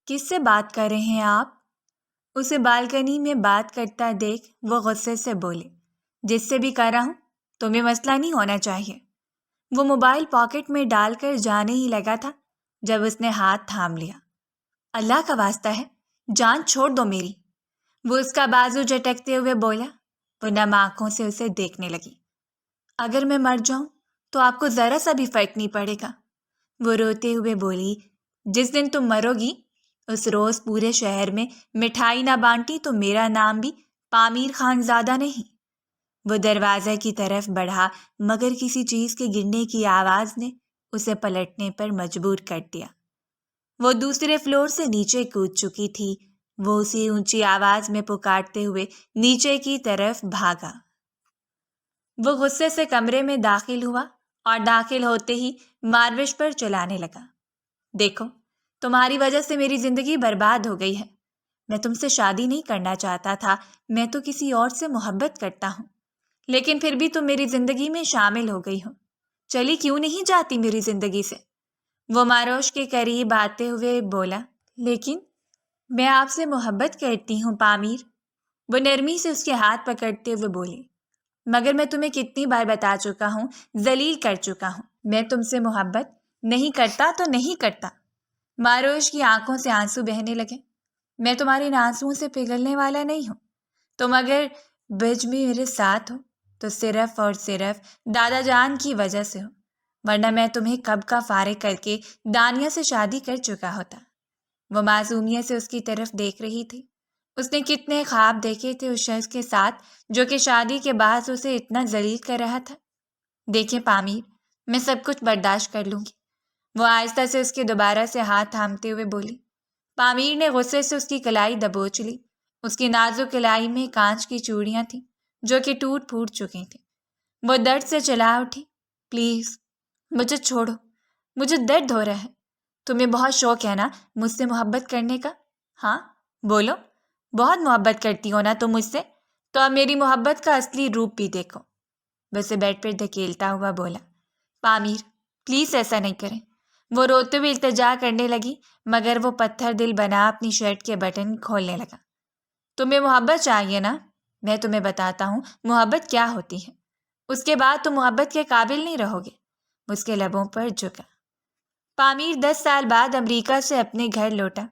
کس سے بات کر رہے ہیں آپ؟ اسے بالکنی میں بات کرتا دیکھ وہ غصے سے بولے، جس سے بھی کر رہا ہوں تمہیں مسئلہ نہیں ہونا چاہیے۔ وہ موبائل پاکٹ میں ڈال کر جانے ہی لگا تھا جب اس نے ہاتھ تھام لیا۔ اللہ کا واسطہ ہے، جان چھوڑ دو میری، وہ اس کا بازو جھٹکتے ہوئے بولا۔ وہ نم آنکھوں سے اسے دیکھنے لگی۔ اگر میں مر جاؤں تو آپ کو ذرا سا بھی فرق نہیں پڑے گا، وہ روتے ہوئے بولی۔ جس دن تم مرو گی اس روز پورے شہر میں مٹھائی نہ بانٹی تو میرا نام بھی پامیر خان زادہ نہیں۔ وہ دروازے کی طرف بڑھا مگر کسی چیز کے گرنے کی آواز نے اسے پلٹنے پر مجبور کر دیا۔ وہ دوسرے فلور سے نیچے کود چکی تھی۔ وہ اسی اونچی آواز میں پکارتے ہوئے نیچے کی طرف بھاگا۔ وہ غصے سے کمرے میں داخل ہوا اور داخل ہوتے ہی ماروش پر چلانے لگا۔ دیکھو، تمہاری وجہ سے میری زندگی برباد ہو گئی ہے۔ میں تم سے شادی نہیں کرنا چاہتا تھا، میں تو کسی اور سے محبت کرتا ہوں، لیکن پھر بھی تم میری زندگی میں شامل ہو گئی ہو۔ چلی کیوں نہیں جاتی میری زندگی سے؟ وہ ماروش کے قریب آتے ہوئے بولا۔ لیکن میں آپ سے محبت کرتی ہوں پامیر، وہ نرمی سے اس کے ہاتھ پکڑتے ہوئے بولی۔ مگر میں تمہیں کتنی بار بتا چکا ہوں، ذلیل کر چکا ہوں، میں تم سے محبت نہیں کرتا تو نہیں کرتا۔ ماروش کی آنکھوں سے آنسو بہنے لگے۔ میں تمہارے ان آنسوؤں سے پگھلنے والا نہیں ہوں۔ تم اگر بج بھی میرے ساتھ ہو تو صرف اور صرف دادا جان کی وجہ سے ہو، ورنہ میں تمہیں کب کا فارغ کر کے دانیہ سے شادی کر چکا ہوتا۔ وہ معصومیت سے اس کی طرف دیکھ رہی تھی۔ اس نے کتنے خواب دیکھے تھے اس شخص کے ساتھ جو کہ شادی کے بعد اسے اتنا ذلیل کر رہا تھا۔ دیکھیں پامیر، میں سب کچھ برداشت کر لوں گی، وہ آہستہ سے اس کے دوبارہ سے ہاتھ تھامتے ہوئے بولی۔ پامیر نے غصے سے اس کی کلائی دبوچ لی۔ اس کی نازک کلائی میں کانچ کی چوڑیاں تھیں جو کہ ٹوٹ پھوٹ چکی تھیں۔ وہ درد سے چلا اٹھی۔ پلیز مجھے چھوڑو، مجھے درد ہو رہا ہے۔ تمہیں بہت شوق ہے نا مجھ سے محبت کرنے کا؟ ہاں بولو، بہت محبت کرتی ہو نا تم مجھ سے؟ تو اب میری محبت کا اصلی روپ بھی دیکھو، وہ اسے بیڈ پر دھکیلتا ہوا بولا۔ پامیر پلیز ایسا نہیں کریں، وہ روتے ہوئے التجا کرنے لگی، مگر وہ پتھر دل بنا اپنی شرٹ کے بٹن کھولنے لگا۔ تمہیں محبت چاہیے نا؟ میں تمہیں بتاتا ہوں محبت کیا ہوتی ہے، اس کے بعد تم محبت کے قابل نہیں رہو گے۔ اس کے لبوں پر جھکا۔ پامیر 10 سال بعد امریکہ سے اپنے گھر لوٹا۔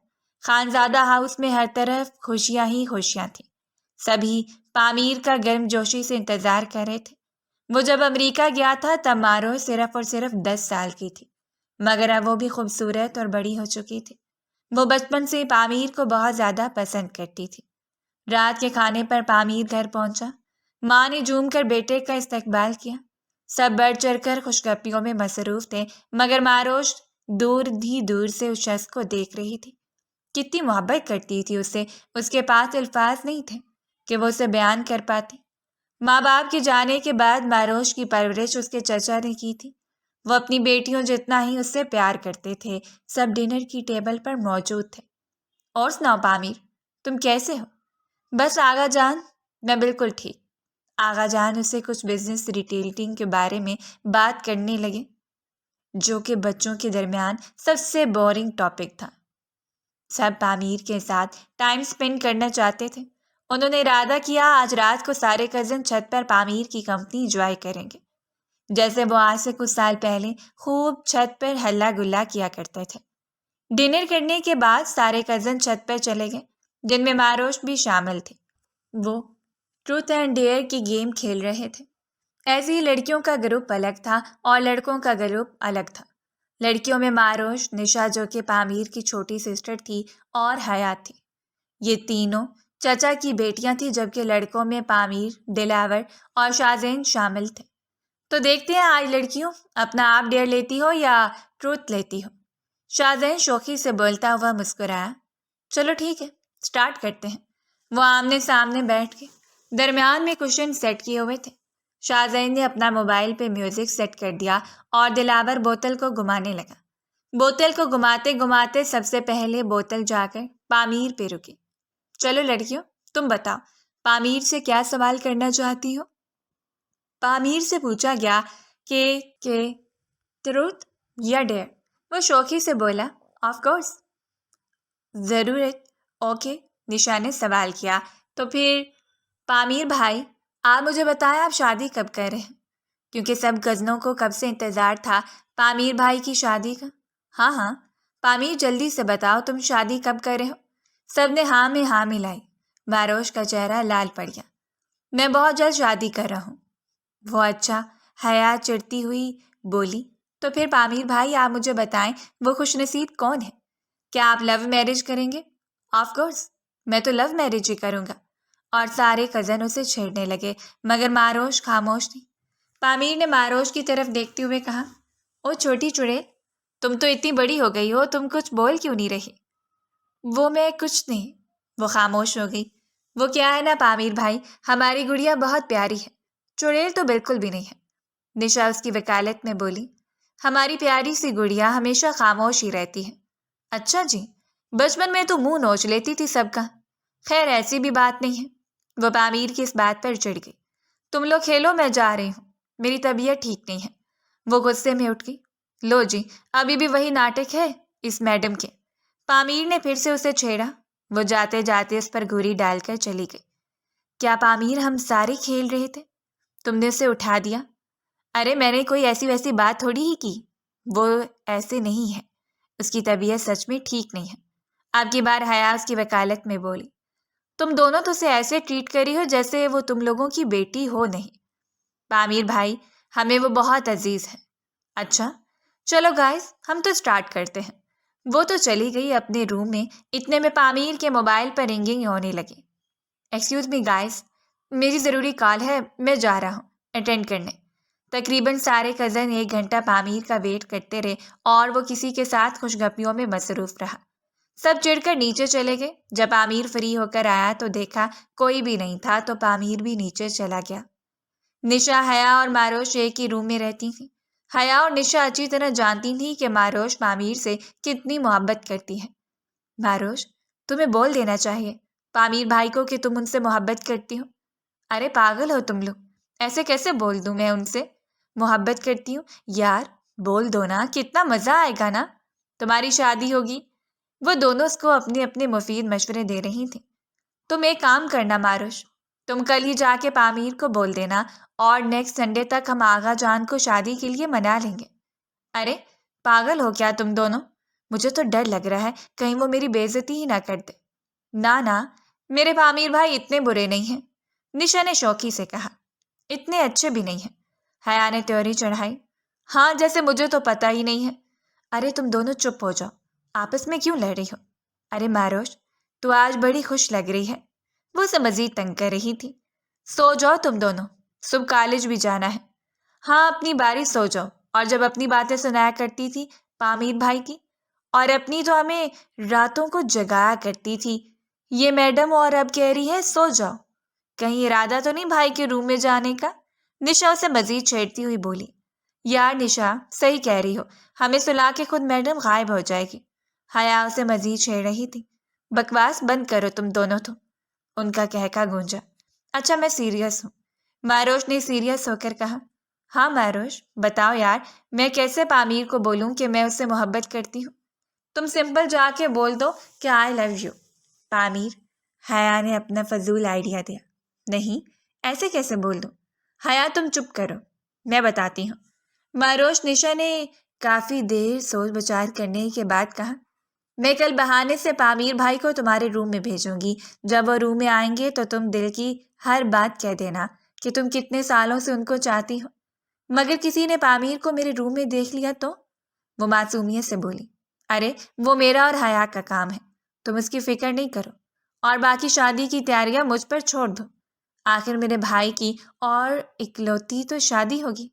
خانزادہ ہاؤس میں ہر طرف خوشیاں ہی خوشیاں تھیں۔ سبھی پامیر کا گرم جوشی سے انتظار کر رہے تھے۔ وہ جب امریکہ گیا تھا تب مارو صرف اور صرف 10 سال کی تھی، مگر اب وہ بھی خوبصورت اور بڑی ہو چکی تھی۔ وہ بچپن سے پامیر کو بہت زیادہ پسند کرتی تھی۔ رات کے کھانے پر پامیر گھر پہنچا۔ ماں نے جھوم کر بیٹے کا استقبال کیا۔ سب بڑھ چڑھ کر خوشگپیوں میں مصروف تھے، مگر ماروش دور ہی دور سے اس شخص کو دیکھ رہی تھی۔ کتنی محبت کرتی تھی اس سے، اس کے پاس الفاظ نہیں تھے کہ وہ اسے بیان کر پاتی۔ ماں باپ کے جانے کے بعد ماروش کی پرورش اس کے چچا نے کی تھی۔ وہ اپنی بیٹیوں جتنا ہی اس سے پیار کرتے تھے۔ سب ڈنر کی ٹیبل پر موجود تھے۔ اور سناؤ پامیر، تم کیسے ہو؟ بس آغا جان، میں بالکل ٹھیک۔ آغا جان اسے کچھ بزنس ریٹیلنگ کے بارے میں بات کرنے لگے، جو کہ بچوں کے درمیان سب سے بورنگ ٹاپک تھا۔ سب پامیر کے ساتھ ٹائم سپینڈ کرنا چاہتے تھے۔ انہوں نے ارادہ کیا آج رات کو سارے کزن چھت پر پامیر کی کمپنی انجوائے کریں گے، جیسے وہ آج سے کچھ سال پہلے خوب چھت پر ہلا گلا کیا کرتے تھے۔ ڈنر کرنے کے بعد سارے کزن چھت پر چلے گئے، جن میں ماروش بھی شامل تھے۔ وہ ٹروتھ اینڈ ڈیئر کی گیم کھیل رہے تھے۔ ایسے ہی لڑکیوں کا گروپ الگ تھا اور لڑکوں کا گروپ الگ تھا۔ لڑکیوں میں ماروش، نشا جو کہ پامیر کی چھوٹی سسٹر تھی، اور حیات تھی۔ یہ تینوں چچا کی بیٹیاں تھیں، جبکہ لڑکوں میں پامیر، دلاور اور شازین شامل تھے۔ تو دیکھتے ہیں آج لڑکیوں اپنا آپ ڈیئر لیتی ہو یا ٹروتھ لیتی ہو؟ شازین شوخی سے بولتا ہوا مسکرایا۔ چلو ٹھیک ہے، سٹارٹ کرتے ہیں۔ وہ آمنے سامنے بیٹھ گئے۔ درمیان میں کشن سیٹ کیے ہوئے تھے۔ شازین نے اپنا موبائل پہ میوزک سیٹ کر دیا اور دلاور بوتل کو گھمانے لگا۔ بوتل کو گھماتے گھماتے سب سے پہلے بوتل جا کر پامیر پہ رکی۔ چلو لڑکیوں، تم بتاؤ پامیر سے کیا سوال کرنا چاہتی ہو؟ پامیر سے پوچھا گیا کہ ٹروتھ یا ڈیئر؟ وہ شوخی سے بولا، آف کورس۔ ضرورت؟ اوکے، نشا نے سوال کیا۔ تو پھر پامیر بھائی، آپ مجھے بتائیں آپ شادی کب کر رہے ہیں؟ کیونکہ سب کزنوں کو کب سے انتظار تھا پامیر بھائی کی شادی کا۔ ہاں ہاں، پامیر جلدی سے بتاؤ تم شادی کب کر رہے ہو؟ سب نے ہاں میں ہاں ملائی۔ معروش کا چہرہ لال پڑ گیا۔ میں بہت جلد شادی کر رہا ہوں۔ وہ اچھا، حیا چڑھتی ہوئی بولی۔ تو پھر پامیر بھائی آپ مجھے بتائیں وہ خوش نصیب کون ہے؟ کیا آپ لو میرج کریں گے؟ آف کورس، میں تو لو میرج ہی کروں گا۔ اور سارے کزن اسے چھیڑنے لگے، مگر معروش خاموش تھی۔ پامیر نے معروش کی طرف دیکھتے ہوئے کہا، او چھوٹی چڑیل، تم تو اتنی بڑی ہو گئی ہو، تم کچھ بول کیوں نہیں رہی؟ وہ میں کچھ نہیں، وہ خاموش ہو گئی۔ وہ کیا ہے نا پامیر بھائی، ہماری گڑیا بہت پیاری ہے، چڑیل تو بالکل بھی نہیں ہے۔ نشا اس کی وکالت میں بولی، ہماری پیاری سی گڑیا ہمیشہ خاموش ہی رہتی ہے۔ اچھا جی، بچپن میں تو منہ نوچ لیتی تھی سب کا۔ خیر ایسی بھی بات نہیں ہے۔ وہ پامیر کی اس بات پر چڑھ گئی۔ تم لوگ کھیلو، میں جا رہی ہوں، میری طبیعت ٹھیک نہیں ہے۔ وہ غصے میں اٹھ گئی۔ لو جی، ابھی بھی وہی ناٹک ہے اس میڈم کے۔ پامیر نے پھر سے اسے چھیڑا۔ وہ جاتے جاتے اس پر گھوری ڈال کر چلی گئی۔ کیا پامیر ہم سارے کھیل رہے تھے؟ تم نے اسے اٹھا دیا؟ ارے میں نے کوئی ایسی ویسی بات تھوڑی ہی کی۔ وہ ایسے نہیں ہے، اس کی طبیعت سچ میں ٹھیک نہیں ہے۔ اب کی بار حیا اس کی وکالت میں بولی، تم دونوں تو اسے ایسے ٹریٹ کری ہو جیسے وہ تم لوگوں کی بیٹی ہو نہیں۔ پامیر بھائی، ہمیں وہ بہت عزیز ہے۔ اچھا چلو گائز، ہم تو سٹارٹ کرتے ہیں۔ وہ تو چلی گئی اپنے روم میں، اتنے میں پامیر کے موبائل پر رنگنگ ہونے لگی۔ ایکسکیوز می گائز، میری ضروری کال ہے، میں جا رہا ہوں اٹینڈ کرنے۔ تقریباً سارے کزن 1 گھنٹہ پامیر کا ویٹ کرتے رہے اور وہ کسی کے ساتھ خوش گپیوں میں مصروف رہا۔ سب چڑھ کر نیچے چلے گئے۔ جب پامیر فری ہو کر آیا تو دیکھا کوئی بھی نہیں تھا، تو پامیر بھی نیچے چلا گیا۔ نشا، حیا اور معروش ایک ہی روم میں رہتی تھیں۔ حیا اور نشا اچھی طرح جانتی تھیں کہ معروش پامیر سے کتنی محبت کرتی ہے۔ معروش، تمہیں بول دینا چاہیے پامیر بھائی کو کہ تم ان سے محبت کرتی ہو۔ ارے پاگل ہو تم لوگ، ایسے کیسے بول دوں میں ان سے محبت کرتی ہوں؟ یار بول دو نا، کتنا مزہ آئے گا نا، تمہاری شادی ہوگی۔ وہ دونوں اس کو اپنے اپنے مفید مشورے دے رہی تھیں۔ تم ایک کام کرنا معروش، تم کل ہی جا کے پامیر کو بول دینا اور نیکسٹ سنڈے تک ہم آغا جان کو شادی کے لیے منا لیں گے۔ ارے پاگل ہو کیا تم دونوں؟ مجھے تو ڈر لگ رہا ہے کہیں وہ میری بے عزتی ہی نہ کر دے۔ نہ میرے پامیر بھائی اتنے برے نہیں ہیں، نشا نے شوقی سے کہا۔ اتنے اچھے بھی نہیں ہیں، حیا نے تیوری چڑھائی۔ ہاں جیسے مجھے تو پتہ ہی نہیں ہے۔ ارے تم دونوں چپ ہو جاؤ، آپس میں کیوں لڑ رہی ہو؟ ارے معروش، تو آج بڑی خوش لگ رہی ہے۔ وہ اسے مزید تنگ کر رہی تھی۔ سو جاؤ تم دونوں، صبح کالج بھی جانا ہے۔ ہاں اپنی باری سو جاؤ۔ اور جب اپنی باتیں سنایا کرتی تھی پامیر بھائی کی، اور اپنی تو ہمیں راتوں کو جگایا کرتی تھی یہ میڈم، اور اب کہہ رہی ہے سو جاؤ۔ کہیں ارادہ تو نہیں بھائی کے روم میں جانے کا؟ نشا اسے مزید چھیڑتی ہوئی بولی۔ یار نشا، صحیح کہہ رہی ہو، ہمیں سلا کے خود میڈم غائب ہو جائے گی۔ حیا اسے مزید چھیڑ رہی تھی۔ بکواس بند کرو تم دونوں تو، ان کا کہکا گونجا۔ اچھا میں سیریس ہوں، معروش نے سیریس ہو کر کہا۔ ہاں معروش بتاؤ یار، میں کیسے پامیر کو بولوں کہ میں اس سے محبت کرتی ہوں؟ تم سمپل جا کے بول دو کہ آئی لو یو۔ پامیر، حیا نے اپنا فضول آئیڈیا دیا۔ نہیں، ایسے کیسے بول دوں؟ حیا تم چپ کرو، میں بتاتی ہوں۔ معروش، نشا نے کافی دیر سوچ بچار کرنے کے بعد کہا، میں کل بہانے سے پامیر بھائی کو تمہارے روم میں بھیجوں گی۔ جب وہ روم میں آئیں گے تو تم دل کی ہر بات کہہ دینا کہ تم کتنے سالوں سے ان کو چاہتی ہو۔ مگر کسی نے پامیر کو میرے روم میں دیکھ لیا تو؟ وہ معصومیت سے بولی۔ ارے وہ میرا اور حیا کا کام ہے، تم اس کی فکر نہیں کرو، اور باقی شادی کی تیاریاں مجھ پر چھوڑ دو۔ آخر میرے بھائی کی اور اکلوتی تو شادی ہوگی۔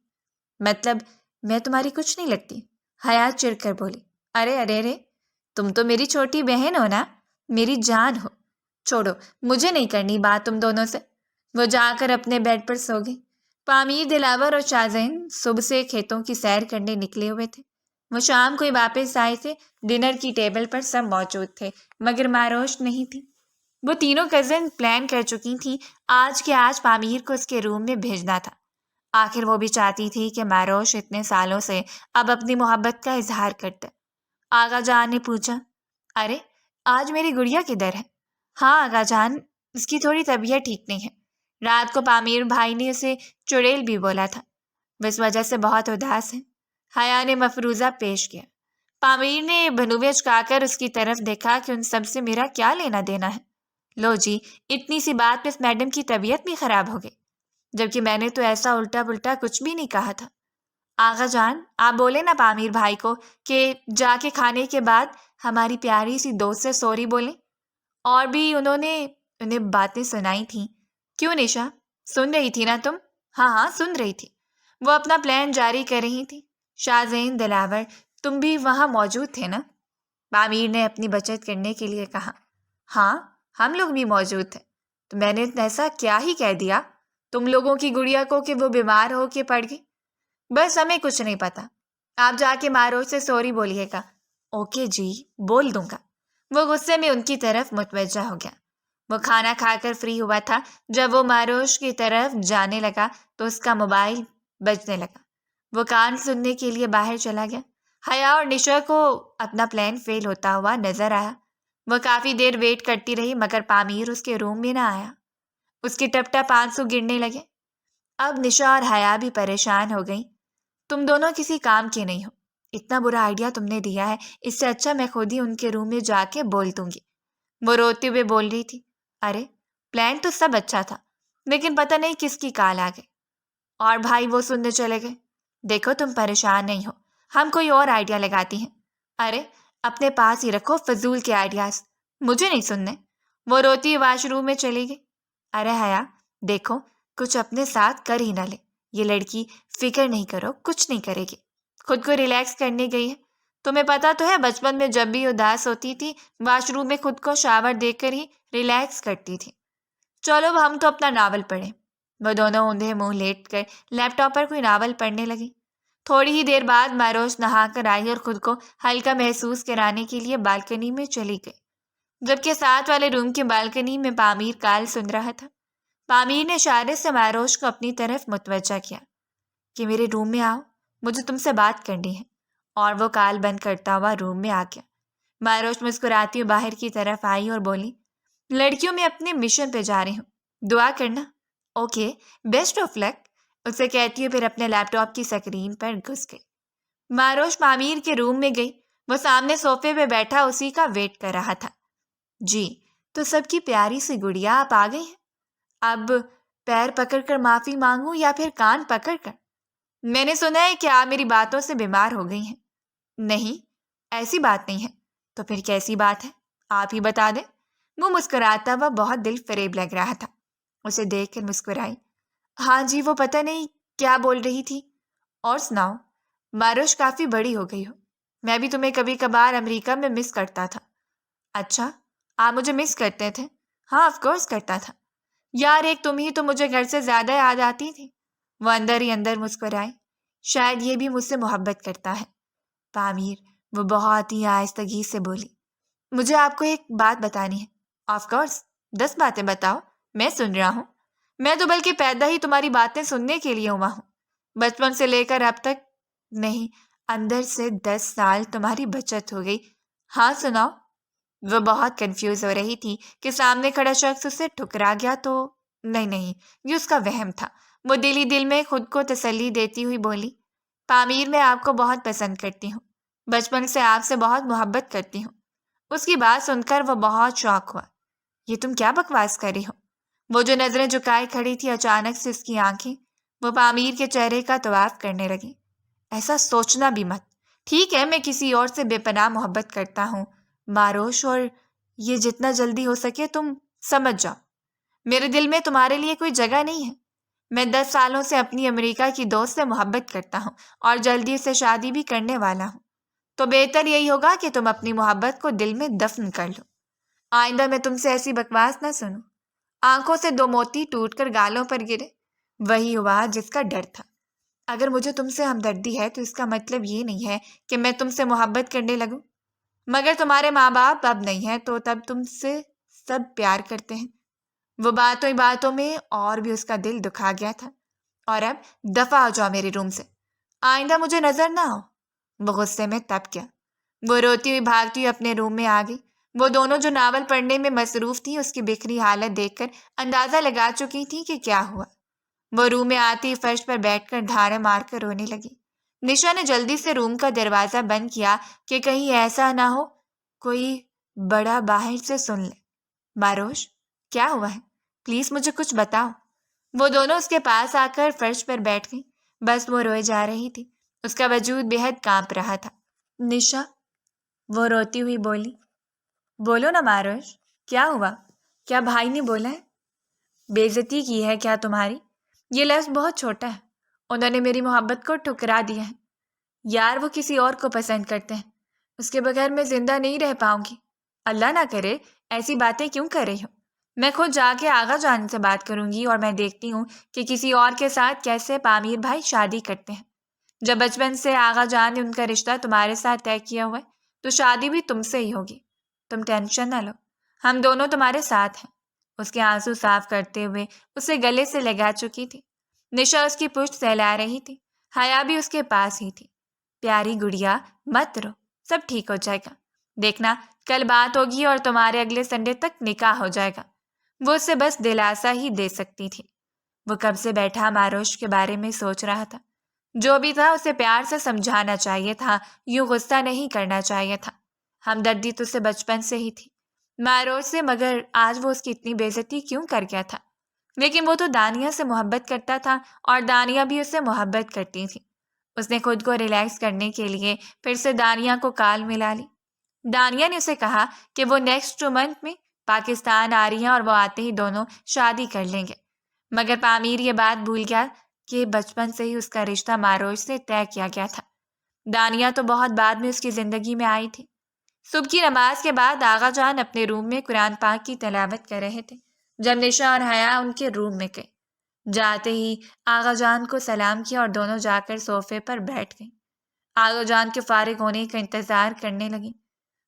مطلب میں تمہاری کچھ نہیں لگتی؟ حیا چڑ کر بولی۔ ارے تم تو میری چھوٹی بہن ہو نا، میری جان ہو۔ چھوڑو، مجھے نہیں کرنی بات تم دونوں سے۔ وہ جا کر اپنے بیڈ پر سو گئی۔ پامیر، دلاور اور شاہزین صبح سے کھیتوں کی سیر کرنے نکلے ہوئے تھے۔ وہ شام کو ہی واپس آئے تھے۔ ڈنر کی ٹیبل پر سب موجود تھے، مگر معروش نہیں تھی۔ وہ تینوں کزن پلان کر چکی تھیں آج کے آج پامیر کو اس کے روم میں بھیجنا تھا۔ آخر وہ بھی چاہتی تھی کہ معروش اتنے سالوں سے اب اپنی محبت کا اظہار کرتا۔ آغا جان نے پوچھا، ارے آج میری گڑیا کدھر ہے؟ ہاں آغا جان، اس کی تھوڑی طبیعت ٹھیک نہیں ہے۔ رات کو پامیر بھائی نے اسے چڑیل بھی بولا تھا، وہ اس وجہ سے بہت اداس ہے۔ حیا نے مفروضہ پیش کیا۔ پامیر نے بھنوے چکا کر اس کی طرف دیکھا کہ ان سب سے میرا کیا لینا دینا ہے؟ لو جی، اتنی سی بات پہ اس میڈم کی طبیعت بھی خراب ہو گئی، جبکہ میں نے تو ایسا الٹا پلٹا کچھ بھی نہیں کہا تھا۔ آغا جان، آپ بولے نا پامیر بھائی کو کہ جا کے کھانے کے بعد ہماری پیاری سی دوست سے سوری بولیں۔ اور بھی انہیں باتیں سنائی تھیں۔ کیوں نشا، سن رہی تھی نا تم؟ ہاں ہاں سن رہی تھی۔ وہ اپنا پلان جاری کر رہی تھی۔ شاہزین دلاور، تم بھی وہاں موجود تھے نا؟ پامیر نے اپنی بچت کرنے کے لیے کہا۔ ہاں، ہم لوگ بھی موجود تھے۔ تو میں نے ایسا کیا ہی کہہ دیا تم لوگوں کی گڑیا کو کہ وہ بیمار ہو کے پڑ گئی؟ بس ہمیں کچھ نہیں پتا۔ آپ جا کے ماروش سے سوری بولیے گا۔ اوکے جی، بول دوں گا۔ وہ غصے میں ان کی طرف متوجہ ہو گیا۔ وہ کھانا کھا کر فری ہوا تھا۔ جب وہ ماروش کی طرف جانے لگا تو اس کا موبائل بجنے لگا۔ وہ کان سننے کے لیے باہر چلا گیا۔ حیا اور نشا کو اپنا پلان فیل ہوتا ہوا نظر آیا۔ وہ کافی دیر ویٹ کرتی رہی مگر پامیر اس کے روم میں نہ آیا۔ اس کے ٹپ ٹپ آنسو گرنے لگے۔ اب نشا اور حیا بھی پریشان ہو گئیں۔ تم دونوں کسی کام کے نہیں ہو، اتنا برا آئیڈیا تم نے دیا ہے، اس سے اچھا میں خود ہی ان کے روم میں جا کے بول دوں گی۔ وہ روتے ہوئے بول رہی تھی۔ ارے پلان تو سب اچھا تھا، لیکن پتہ نہیں کس کی کال آ گئی اور بھائی وہ سننے چلے گئے۔ دیکھو تم پریشان نہیں ہو، ہم کوئی اور آئیڈیا لگاتی ہیں۔ ارے اپنے پاس ہی رکھو فضول کے آئیڈیاز، مجھے نہیں سننے۔ وہ روتی واش روم میں چلی گئی۔ ارے حیا دیکھو، کچھ اپنے ساتھ کر ہی نہ لے، یہ لڑکی فکر نہیں کرو، کچھ نہیں کرے گی، خود کو ریلیکس کرنے گئی ہے۔ تمہیں پتا تو ہے بچپن میں جب بھی اداس ہوتی تھی واش روم میں خود کو شاور دے کر ہی ریلیکس کرتی تھی۔ چلو ہم تو اپنا ناول پڑھیں۔ وہ دونوں اوندھے منہ لیٹ کر لیپ ٹاپ پر کوئی ناول پڑھنے لگی۔ تھوڑی ہی دیر بعد ماروش نہا کر آئی اور خود کو ہلکا محسوس کرانے کے لیے بالکنی میں چلی گئی، جبکہ ساتھ والے روم کی بالکنی میں پامیر کال سن رہا تھا۔ پامیر نے اشارے سے ماروش کو اپنی طرف متوجہ کیا کہ میرے روم میں آؤ، مجھے تم سے بات کرنی ہے، اور وہ کال بند کرتا ہوا روم میں آ گیا۔ ماروش مسکراتی ہوئی باہر کی طرف آئی اور بولی، لڑکیوں میں اپنے مشن پہ جا رہی ہوں، دعا کرنا۔ اوکے، بیسٹ آف لک، اسے کہتی ہوئے پھر اپنے لیپ ٹاپ کی سکرین پر گھس گئی۔ ماروش پامیر کے روم میں گئی۔ وہ سامنے صوفے پہ بیٹھا اسی کا ویٹ کر رہا تھا۔ جی تو سب کی پیاری سی گڑیا آپ آ گئی ہیں؟ اب پیر پکڑ کر معافی مانگوں یا پھر کان پکڑ کر؟ میں نے سنا ہے کہ آپ میری باتوں سے بیمار ہو گئی ہیں۔ نہیں، ایسی بات نہیں ہے۔ تو پھر کیسی بات ہے؟ آپ ہی بتا دیں۔ وہ مسکراتا ہوا بہت دل فریب لگ رہا تھا۔ اسے دیکھ کر مسکرائی۔ ہاں جی، وہ پتہ نہیں کیا بول رہی تھی۔ اور سناؤ، ماروش کافی بڑی ہو گئی ہو، میں بھی تمہیں کبھی کبھار امریکہ میں مس کرتا تھا۔ اچھا، آپ مجھے مس کرتے تھے؟ ہاں آف کورس کرتا تھا یار، ایک تم ہی تو مجھے گھر سے زیادہ یاد آتی تھی۔ وہ اندر ہی اندر مسکرائی۔ شاید یہ بھی مجھ سے محبت کرتا ہے۔ پامیر، وہ بہت ہی آہستگی سے بولی، مجھے آپ کو ایک بات بتانی ہے۔ آف کورس، 10 باتیں بتاؤ، میں سن رہا ہوں۔ میں تو بلکہ پیدا ہی تمہاری باتیں سننے کے لیے ہوا ہوں، بچپن سے لے کر اب تک۔ نہیں، اندر سے 10 سال تمہاری بچت ہو گئی۔ ہاں سناؤ۔ وہ بہت کنفیوز ہو رہی تھی کہ سامنے کھڑا شخص اسے ٹھکرا گیا تو نہیں، یہ اس کا وہم تھا۔ وہ دل ہی دل میں خود کو تسلی دیتی ہوئی بولی، پامیر میں آپ کو بہت پسند کرتی ہوں، بچپن سے آپ سے بہت محبت کرتی ہوں۔ اس کی بات سن کر وہ بہت شاک ہوا۔ یہ تم کیا بکواس کر رہی ہو؟ وہ جو نظریں جھکائے کھڑی تھی، اچانک سے اس کی آنکھیں وہ پامیر کے چہرے کا طواف کرنے لگی۔ ایسا سوچنا بھی مت۔ ٹھیک ہے، میں کسی اور سے بے پناہ محبت کرتا ہوں ماروش، اور یہ جتنا جلدی ہو سکے تم سمجھ جاؤ۔ میرے دل میں تمہارے لیے کوئی جگہ نہیں ہے۔ میں 10 سالوں سے اپنی امریکہ کی دوست سے محبت کرتا ہوں اور جلدی سے شادی بھی کرنے والا ہوں۔ تو بہتر یہی ہوگا کہ تم اپنی محبت کو دل میں دفن کر لو۔ آئندہ میں تم سے ایسی بکواس نہ سنوں۔ آنکھوں سے 2 موتی ٹوٹ کر گالوں پر گرے۔ وہی ہوا جس کا ڈر تھا۔ اگر مجھے تم سے ہمدردی ہے تو اس کا مطلب یہ نہیں ہے کہ میں تم سے محبت کرنے لگوں، مگر تمہارے ماں باپ اب نہیں ہیں تو تب تم سے سب پیار کرتے ہیں۔ وہ باتوں ہی باتوں میں اور بھی اس کا دل دکھا گیا تھا۔ اور اب دفع ہو جاؤ میرے روم سے، آئندہ مجھے نظر نہ ہو۔ وہ غصے میں تپ گیا۔ وہ روتی ہوئی بھاگتی ہوئی اپنے روم میں آ گئی۔ وہ دونوں جو ناول پڑھنے میں مصروف تھی اس کی بکھری حالت دیکھ کر اندازہ لگا چکی تھی کہ کیا ہوا۔ وہ روم میں آتی فرش پر بیٹھ کر دھارے مار کر رونے لگی۔ نشا نے جلدی سے روم کا دروازہ بند کیا کہ کہیں ایسا نہ ہو کوئی بڑا باہر سے سن لے۔ ماروش، کیا ہوا ہے؟ پلیز مجھے کچھ بتاؤ۔ وہ دونوں اس کے پاس آ کر فرش پر بیٹھ گئی۔ بس وہ روئے جا رہی تھی، اس کا وجود بے حد کانپ رہا تھا۔ نشا، وہ روتی ہوئی بولی۔ بولو نا ماروش، کیا ہوا؟ کیا بھائی نے بولا ہے؟ بے عزتی کی ہے کیا تمہاری؟ یہ لفظ بہت چھوٹا ہے۔ انہوں نے میری محبت کو ٹھکرا دیا ہے۔ یار وہ کسی اور کو پسند کرتے ہیں، اس کے بغیر میں زندہ نہیں رہ پاؤں گی۔ اللہ نہ کرے ایسی باتیں کیوں کر رہی ہو؟ میں خود جا کے آغا جان سے بات کروں گی اور میں دیکھتی ہوں کہ کسی اور کے ساتھ کیسے پامیر بھائی شادی کرتے ہیں۔ جب بچپن سے آغا جان نے ان کا رشتہ تمہارے ساتھ طے کیا ہوا ہے تو شادی بھی تم سے ہی ہوگی۔ تم ٹینشن نہ لو، ہم دونوں تمہارے ساتھ ہیں۔ اس کے آنسو صاف کرتے ہوئے اسے گلے سے لگا چکی تھی۔ نشا اس کی پشت سہلا رہی تھی، حیا بھی اس کے پاس ہی تھی۔ پیاری گڑیا، مت رو، سب ٹھیک ہو جائے گا۔ دیکھنا کل بات ہوگی اور تمہارے اگلے سنڈے تک نکاح ہو جائے گا۔ وہ اسے بس دلاسا ہی دے سکتی تھی۔ وہ کب سے بیٹھا ماروش کے بارے میں سوچ رہا تھا۔ جو بھی تھا اسے پیار سے سمجھانا چاہیے تھا، یوں غصہ نہیں کرنا چاہیے تھا۔ ہمدردی تو اسے بچپن سے ہی تھی ماروش سے، مگر آج وہ اس کی اتنی بے عزتی کیوں کر گیا تھا؟ لیکن وہ تو دانیہ سے محبت کرتا تھا اور دانیہ بھی اس سے محبت کرتی تھی۔ اس نے خود کو ریلیکس کرنے کے لیے پھر سے دانیہ کو کال ملا لی۔ دانیہ نے اسے کہا کہ وہ نیکسٹ منتھ میں پاکستان آ رہی ہیں اور وہ آتے ہی دونوں شادی کر لیں گے۔ مگر پامیر یہ بات بھول گیا کہ بچپن سے ہی اس کا رشتہ ماروش سے طے کیا گیا تھا۔ دانیہ تو بہت بعد میں اس کی زندگی میں آئی تھی۔ صبح کی نماز کے بعد آغا جان اپنے روم میں قرآن پاک کی تلاوت کر رہے تھے جب نشا اور حیا ان کے روم میں گئے۔ جاتے ہی آغا جان کو سلام کیا اور دونوں جا کر صوفے پر بیٹھ گئیں۔ آغا جان کے فارغ ہونے کا انتظار کرنے لگیں۔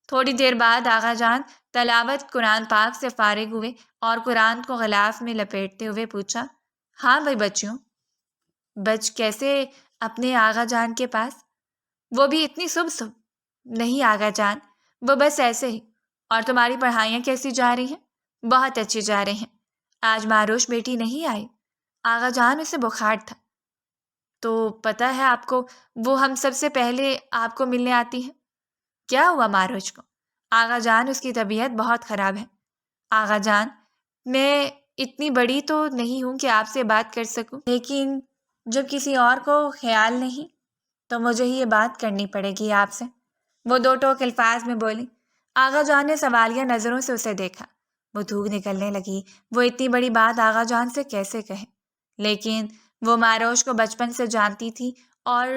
تھوڑی دیر بعد آغا جان تلاوت قرآن پاک سے فارغ ہوئے اور قرآن کو غلاف میں لپیٹتے ہوئے پوچھا، ہاں بھائی بچیوں، بچ کیسے اپنے آغا جان کے پاس؟ وہ بھی اتنی صبح؟ نہیں آغا جان، وہ بس ایسے ہی۔ اور تمہاری پڑھائیاں کیسی جا رہی ہیں؟ بہت اچھی جا رہی ہیں۔ آج ماروش بیٹی نہیں آئی؟ آغا جان اسے بخار تھا۔ تو پتہ ہے آپ کو، وہ ہم سب سے پہلے آپ کو ملنے آتی ہیں۔ کیا ہوا ماروش کو؟ آغا جان اس کی طبیعت بہت خراب ہے۔ آغا جان، میں اتنی بڑی تو نہیں ہوں کہ آپ سے بات کر سکوں، لیکن جب کسی اور کو خیال نہیں تو مجھے ہی یہ بات کرنی پڑے گی آپ سے، وہ دو ٹوک الفاظ میں بولی۔ آغا جان نے سوالیہ نظروں سے اسے دیکھا۔ وہ دھوک نکلنے لگی۔ وہ اتنی بڑی بات آغا جان سے کیسے کہے؟ لیکن وہ ماروش کو بچپن سے جانتی تھی اور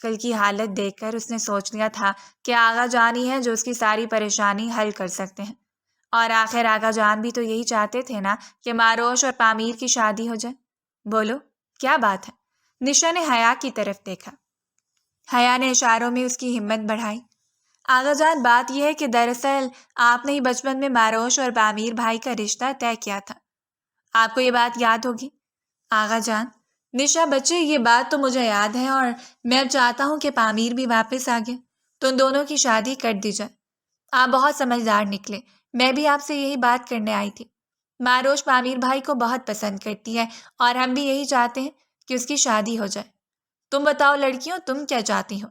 کل کی حالت دیکھ کر اس نے سوچ لیا تھا کہ آغا جان ہی ہے جو اس کی ساری پریشانی حل کر سکتے ہیں۔ اور آخر آغا جان بھی تو یہی چاہتے تھے نا کہ ماروش اور پامیر کی شادی ہو جائے۔ بولو کیا بات ہے؟ نشا نے حیا کی طرف دیکھا۔ حیا نے اشاروں میں اس کی ہمت بڑھائی۔ آغا جان، بات یہ ہے کہ دراصل آپ نے ہی بچپن میں ماروش اور پامیر بھائی کا رشتہ طے کیا تھا۔ آپ کو یہ بات یاد ہوگی؟ آغا جان، نشا بچے، یہ بات تو مجھے یاد ہے اور میں اب چاہتا ہوں کہ پامیر بھی واپس آ گیا تو ان دونوں کی شادی کر دی جائے۔ آپ بہت سمجھدار نکلے، میں بھی آپ سے یہی بات کرنے آئی تھی۔ ماروش پامیر بھائی کو بہت پسند کرتی ہے اور ہم بھی یہی چاہتے ہیں کہ اس کی شادی ہو جائے۔ تم بتاؤ لڑکیوں، تم کیا چاہتی ہو؟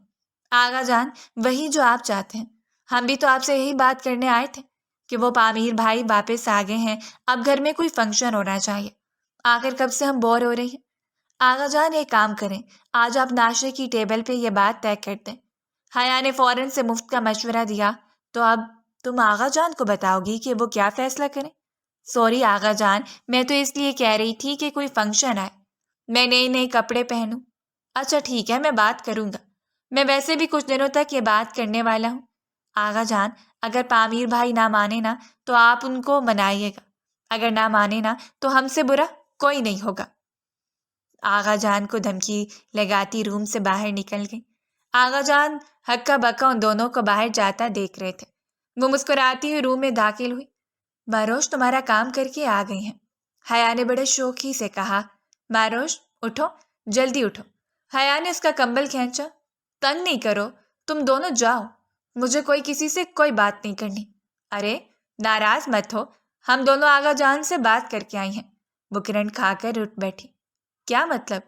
آغا جان، وہی جو آپ چاہتے ہیں۔ ہم بھی تو آپ سے یہی بات کرنے آئے تھے کہ وہ پامیر بھائی واپس آ گئے ہیں، اب گھر میں کوئی فنکشن ہونا چاہیے۔ آخر کب سے ہم بور ہو رہے ہیں۔ آغا جان، ایک کام کریں، آج آپ ناشتے کی ٹیبل پہ یہ بات طے کر دیں۔ حیا نے فوراً سے مفت کا مشورہ دیا۔ تو اب تم آغا جان کو بتاؤ گی کہ وہ کیا فیصلہ کریں؟ سوری آغا جان، میں تو اس لیے کہہ رہی تھی کہ کوئی فنکشن آئے، میں نئے نئے کپڑے پہنوں۔ اچھا ٹھیک ہے، میں بات کروں گا۔ میں ویسے بھی کچھ دنوں تک یہ بات کرنے والا ہوں۔ آغا جان، اگر پامیر بھائی نہ مانے نا تو آپ ان کو منائیے گا، اگر نہ مانے نا تو ہم سے برا کوئی نہیں ہوگا۔ آغا جان کو دھمکی لگاتی روم سے باہر نکل گئی۔ آغا جان ہکا بکا ان دونوں کو باہر جاتا دیکھ رہے تھے۔ وہ مسکراتی ہوئی روم میں داخل ہوئی۔ ماروش تمہارا کام کر کے آ گئی ہیں، حیا نے بڑے شوخی سے کہا۔ ماروش اٹھو، جلدی اٹھو۔ حیا نے اس کا کمبل کھینچا۔ تنگ نہیں کرو، تم دونوں جاؤ، مجھے کوئی کسی سے کوئی بات نہیں کرنی۔ ارے ناراض مت ہو، ہم دونوں آغا جان سے بات کر کے آئی ہیں۔ وہ کرن کھا کر اٹھ بیٹھی۔ کیا مطلب؟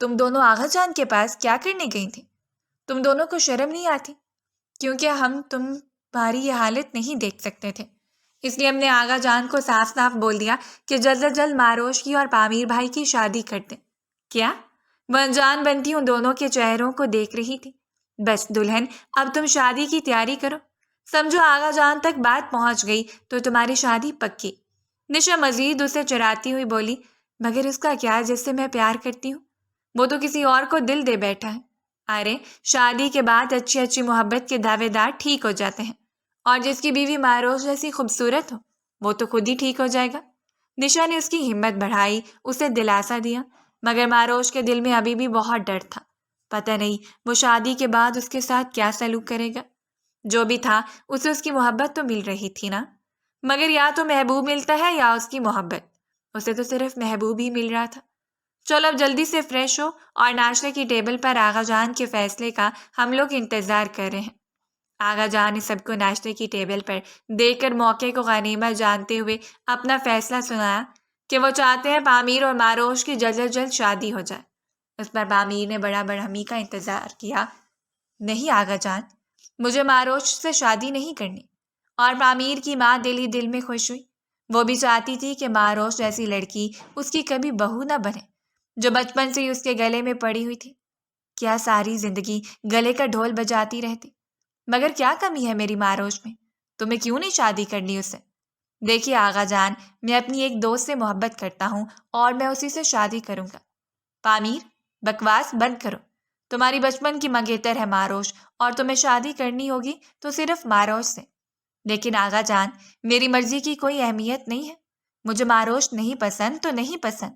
تم دونوں آغا جان کے پاس کیا کرنے گئی تھی؟ تم دونوں کو شرم نہیں آتی؟ کیونکہ ہم تمہاری یہ حالت نہیں دیکھ سکتے تھے، اس لیے ہم نے آغا جان کو صاف صاف بول دیا کہ جلد از جلد معروش کی اور پامیر بھائی کی شادی کر دیں۔ کیا؟ وہ انجان بنتی ان دونوں کے چہروں کو دیکھ رہی تھی۔ بس دلہن، اب تم شادی کی تیاری کرو، سمجھو آغا جان تک بات پہنچ گئی تو تمہاری شادی پکی۔ نشا مزید اسے چراتی ہوئی بولی، مگر اس کا کیا جس سے میں پیار کرتی ہوں؟ وہ تو کسی اور کو دل دے بیٹھا ہے۔ ارے شادی کے بعد اچھی اچھی محبت کے دعوے دار ٹھیک ہو جاتے ہیں، اور جس کی بیوی معروش جیسی خوبصورت ہو وہ تو خود ہی ٹھیک ہو جائے گا۔ نشا نے اس کی ہمت بڑھائی، اسے دلاسا دیا، مگر معروش کے دل میں ابھی بھی بہت ڈر تھا۔ پتہ نہیں وہ شادی کے بعد اس کے ساتھ کیا سلوک کرے گا۔ جو بھی تھا اسے اس کی محبت تو مل رہی تھی نا، مگر یا تو محبوب ملتا ہے یا اس کی محبت، اسے تو صرف محبوب ہی مل رہا تھا۔ چلو اب جلدی سے فریش ہو اور ناشتے کی ٹیبل پر آغا جان کے فیصلے کا ہم لوگ انتظار کر رہے ہیں۔ آغا جان نے سب کو ناشتے کی ٹیبل پر دیکھ کر موقع کو غنیمت جانتے ہوئے اپنا فیصلہ سنایا کہ وہ چاہتے ہیں پامیر اور معروش کی جلد از جلد شادی ہو جائے۔ اس پر پامیر نے بڑا برہمی کا انتظار کیا۔ نہیں آغا جان، مجھے معروش سے شادی نہیں کرنی۔ اور پامیر کی ماں دل ہی دل میں خوش ہوئی۔ وہ بھی چاہتی تھی کہ معروش جیسی لڑکی اس کی کبھی بہو نہ بنے، جو بچپن سے ہی اس کے گلے میں پڑی ہوئی تھی۔ کیا ساری زندگی گلے کا ڈھول بجاتی رہتی؟ مگر کیا کمی ہے میری معروش میں؟ تمہیں کیوں نہیں شادی کرنی اس سے؟ دیکھیے آغا جان، میں اپنی ایک دوست سے محبت کرتا ہوں اور میں اسی سے شادی کروں گا۔ پامیر، بکواس بند کرو۔ تمہاری بچپن کی منگیتر ہے معروش، اور تمہیں شادی کرنی ہوگی تو صرف معروش سے۔ لیکن آغا جان، میری مرضی کی کوئی اہمیت نہیں ہے۔ مجھے معروش نہیں پسند تو نہیں پسند،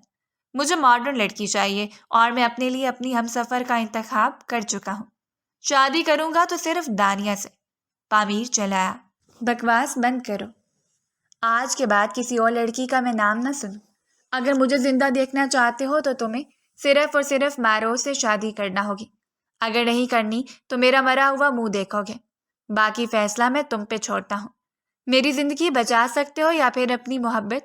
مجھے ماڈرن لڑکی چاہیے، اور میں اپنے لیے اپنی ہم سفر کا انتخاب کر چکا ہوں۔ شادی کروں گا تو صرف دانیہ سے۔ پامیر چلایا، بکواس بند کرو۔ آج کے بعد کسی اور لڑکی کا میں نام نہ سنوں۔ اگر مجھے زندہ دیکھنا چاہتے ہو تو تمہیں صرف اور صرف معروش سے شادی کرنا ہوگی۔ اگر نہیں کرنی تو میرا مرا ہوا منہ دیکھو گے۔ باقی فیصلہ میں تم پہ چھوڑتا ہوں۔ میری زندگی بچا سکتے ہو یا پھر اپنی محبت۔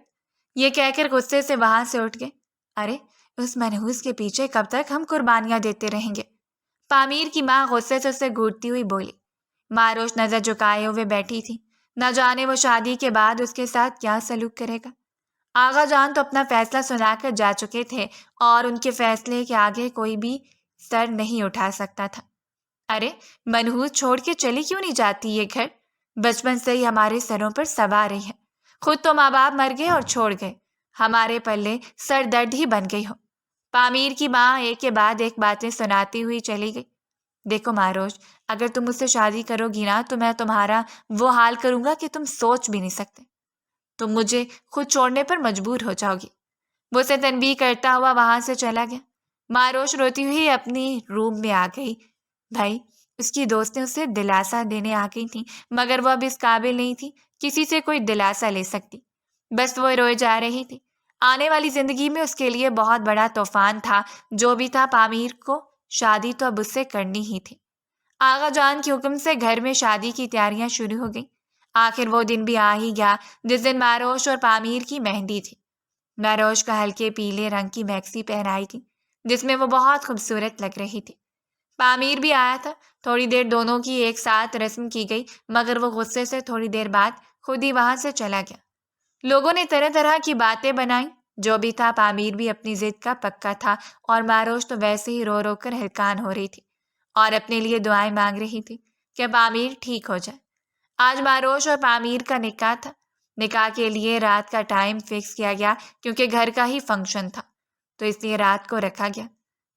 یہ کہہ کر غصے سے وہاں سے اٹھ گئے۔ ارے اس منحوس کے پیچھے کب تک ہم قربانیاں دیتے رہیں گے؟ پامیر کی ماں غصے سے اسے گھورتی ہوئی بولی۔ معروش نظر جھکائے ہوئے بیٹھی تھی، نہ جانے وہ شادی کے بعد اس کے ساتھ کیا سلوک کرے گا۔ آغا جان تو اپنا فیصلہ سنا کر جا چکے تھے، اور ان کے فیصلے کے آگے کوئی بھی سر نہیں اٹھا سکتا تھا۔ ارے منحوس چھوڑ کے چلی کیوں نہیں جاتی یہ گھر؟ بچپن سے ہی ہمارے سروں پر سوار رہی ہے۔ خود تو ماں باپ مر گئے اور چھوڑ گئے، ہمارے پلے سر درد ہی بن گئی ہو۔ پامیر کی ماں ایک کے بعد ایک باتیں سناتی ہوئی چلی گئی۔ دیکھو معروش، اگر تم مجھ سے شادی کرو گی نا تو میں تمہارا وہ حال کروں گا کہ تم سوچ بھی نہیں سکتے۔ تم مجھے خود چھوڑنے پر مجبور ہو جاؤ گی۔ وہ اسے تنبیہ کرتا ہوا وہاں سے چلا گیا۔ معروش روتی ہوئی اپنی روم میں آ گئی۔ بھائی، اس کی دوستیں اسے دلاسا دینے آ گئی تھیں، مگر وہ اب اس قابل نہیں تھی کسی سے کوئی دلاسا لے سکتی۔ بس وہ روئے جا رہی تھی۔ آنے والی زندگی میں اس کے لیے بہت بڑا طوفان تھا۔ جو بھی تھا، پامیر کو شادی تو اب اس سے کرنی ہی تھی۔ آغا جان کے حکم سے گھر میں شادی کی تیاریاں شروع ہو گئیں۔ آخر وہ دن بھی آ ہی گیا جس دن معروش اور پامیر کی مہندی تھی۔ معروش کا ہلکے پیلے رنگ کی میکسی پہنائی تھی، جس میں وہ بہت خوبصورت لگ رہی تھی۔ پامیر بھی آیا تھا۔ تھوڑی دیر دونوں کی ایک ساتھ رسم کی گئی، مگر وہ غصے سے تھوڑی دیر بعد خود ہی وہاں سے چلا گیا۔ لوگوں نے طرح طرح کی باتیں بنائیں۔ جو بھی تھا، پامیر بھی اپنی ضد کا پکا تھا، اور معروش تو ویسے ہی رو رو کر ہلکان ہو رہی تھی اور اپنے لیے دعائیں مانگ رہی تھی کہ پامیر ٹھیک ہو جائے۔ آج معروش اور پامیر کا نکاح تھا۔ نکاح کے لیے رات کا ٹائم فکس کیا گیا، کیونکہ گھر کا ہی فنکشن تھا، تو اس لیے رات کو رکھا گیا۔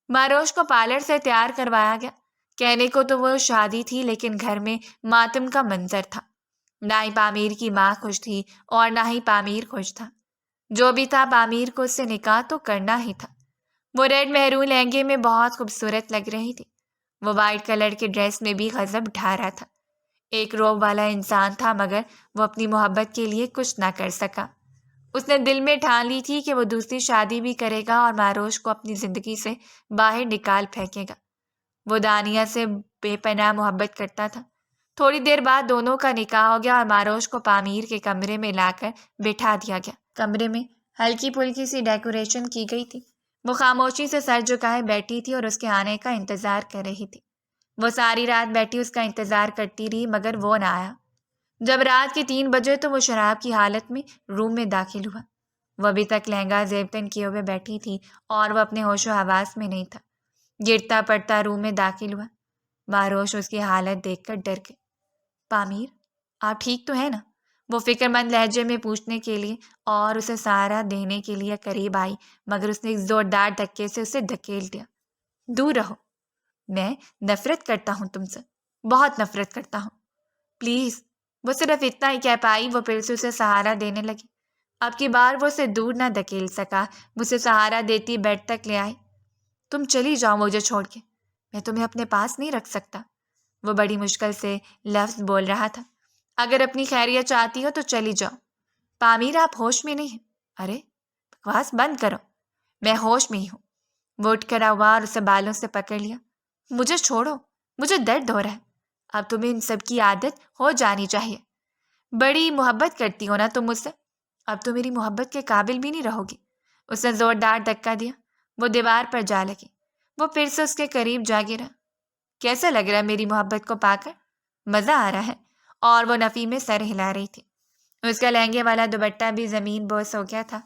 معروش کو پارلر سے تیار کروایا گیا۔ کہنے کو تو وہ شادی تھی، لیکن گھر میں ماتم کا منظر تھا۔ نہ ہی پامیر کی ماں خوش تھی اور نہ ہی پامیر خوش تھا۔ جو بھی تھا، پامیر کو اس سے نکاح تو کرنا ہی تھا۔ وہ ریڈ مہرون لہنگے میں بہت خوبصورت لگ رہی تھی۔ وہ وائٹ کلر کے ڈریس میں بھی غضب ڈھا رہا تھا۔ ایک روب والا انسان تھا، مگر وہ اپنی محبت کے لیے کچھ نہ کر سکا۔ اس نے دل میں ٹھان لی تھی کہ وہ دوسری شادی بھی کرے گا اور معروش کو اپنی زندگی سے باہر نکال پھینکے گا۔ وہ دانیہ سے بے پناہ محبت کرتا تھا، تھوڑی دیر بعد دونوں کا نکاح ہو گیا اور ماروش کو پامیر کے کمرے میں لا کر بٹھا دیا گیا۔ کمرے میں ہلکی پھلکی سی ڈیکوریشن کی گئی تھی۔ وہ خاموشی سے سر جھکائے بیٹھی تھی اور اس کے آنے کا انتظار کر رہی تھی۔ وہ ساری رات بیٹھی اس کا انتظار کرتی رہی مگر وہ نہ آیا۔ جب رات کے 3 بجے تو وہ شراب کی حالت میں روم میں داخل ہوا۔ وہ ابھی تک لہنگا زیب تن کیے ہوئے بیٹھی تھی اور وہ اپنے ہوش و حواس میں نہیں تھا۔ گرتا پڑتا روم میں داخل ہوا۔ ماروش اس کی حالت دیکھ کر ڈر گئی۔ پامیر، آپ ٹھیک تو ہے نا؟ وہ فکر مند لہجے میں پوچھنے کے لیے اور اسے سہارا دینے کے لیے قریب آئی مگر اس نے ایک زوردار دھکے سے اسے دھکیل دیا۔ دور رہو، میں نفرت کرتا ہوں تم سے، بہت نفرت کرتا ہوں، پلیز۔ وہ صرف اتنا ہی کہہ پائی۔ وہ پھر سے اسے سہارا دینے لگی۔ اب کی بار وہ اسے دور نہ دھکیل سکا۔ وہ اسے سہارا دیتی بیڈ تک لے آئی۔ تم چلی جاؤ مجھے چھوڑ کے، میں تمہیں اپنے پاس نہیں رکھ سکتا۔ وہ بڑی مشکل سے لفظ بول رہا تھا۔ اگر اپنی خیریت چاہتی ہو تو چلی جاؤ۔ پامیر، آپ ہوش میں نہیں ہیں؟ ارے بکواس بند کرو، میں ہوش میں ہی ہوں۔ وہ اٹھ کر ہوا اور اسے بالوں سے پکڑ لیا۔ مجھے چھوڑو، مجھے درد ہو رہا ہے۔ اب تمہیں ان سب کی عادت ہو جانی چاہیے۔ بڑی محبت کرتی ہو نا تم مجھ سے، اب تو میری محبت کے قابل بھی نہیں رہو گی۔ اس نے زوردار دھکا دیا۔ وہ دیوار پر جا لگی۔ وہ پھر سے اس کے قریب جا گرا۔ کیسا لگ رہا ہے میری محبت کو پا کر؟ مزہ آ رہا ہے؟ اور وہ نفی میں سر ہلا رہی تھی۔ اس کا لہنگے والا دوپٹہ بھی زمین بوس ہو گیا تھا۔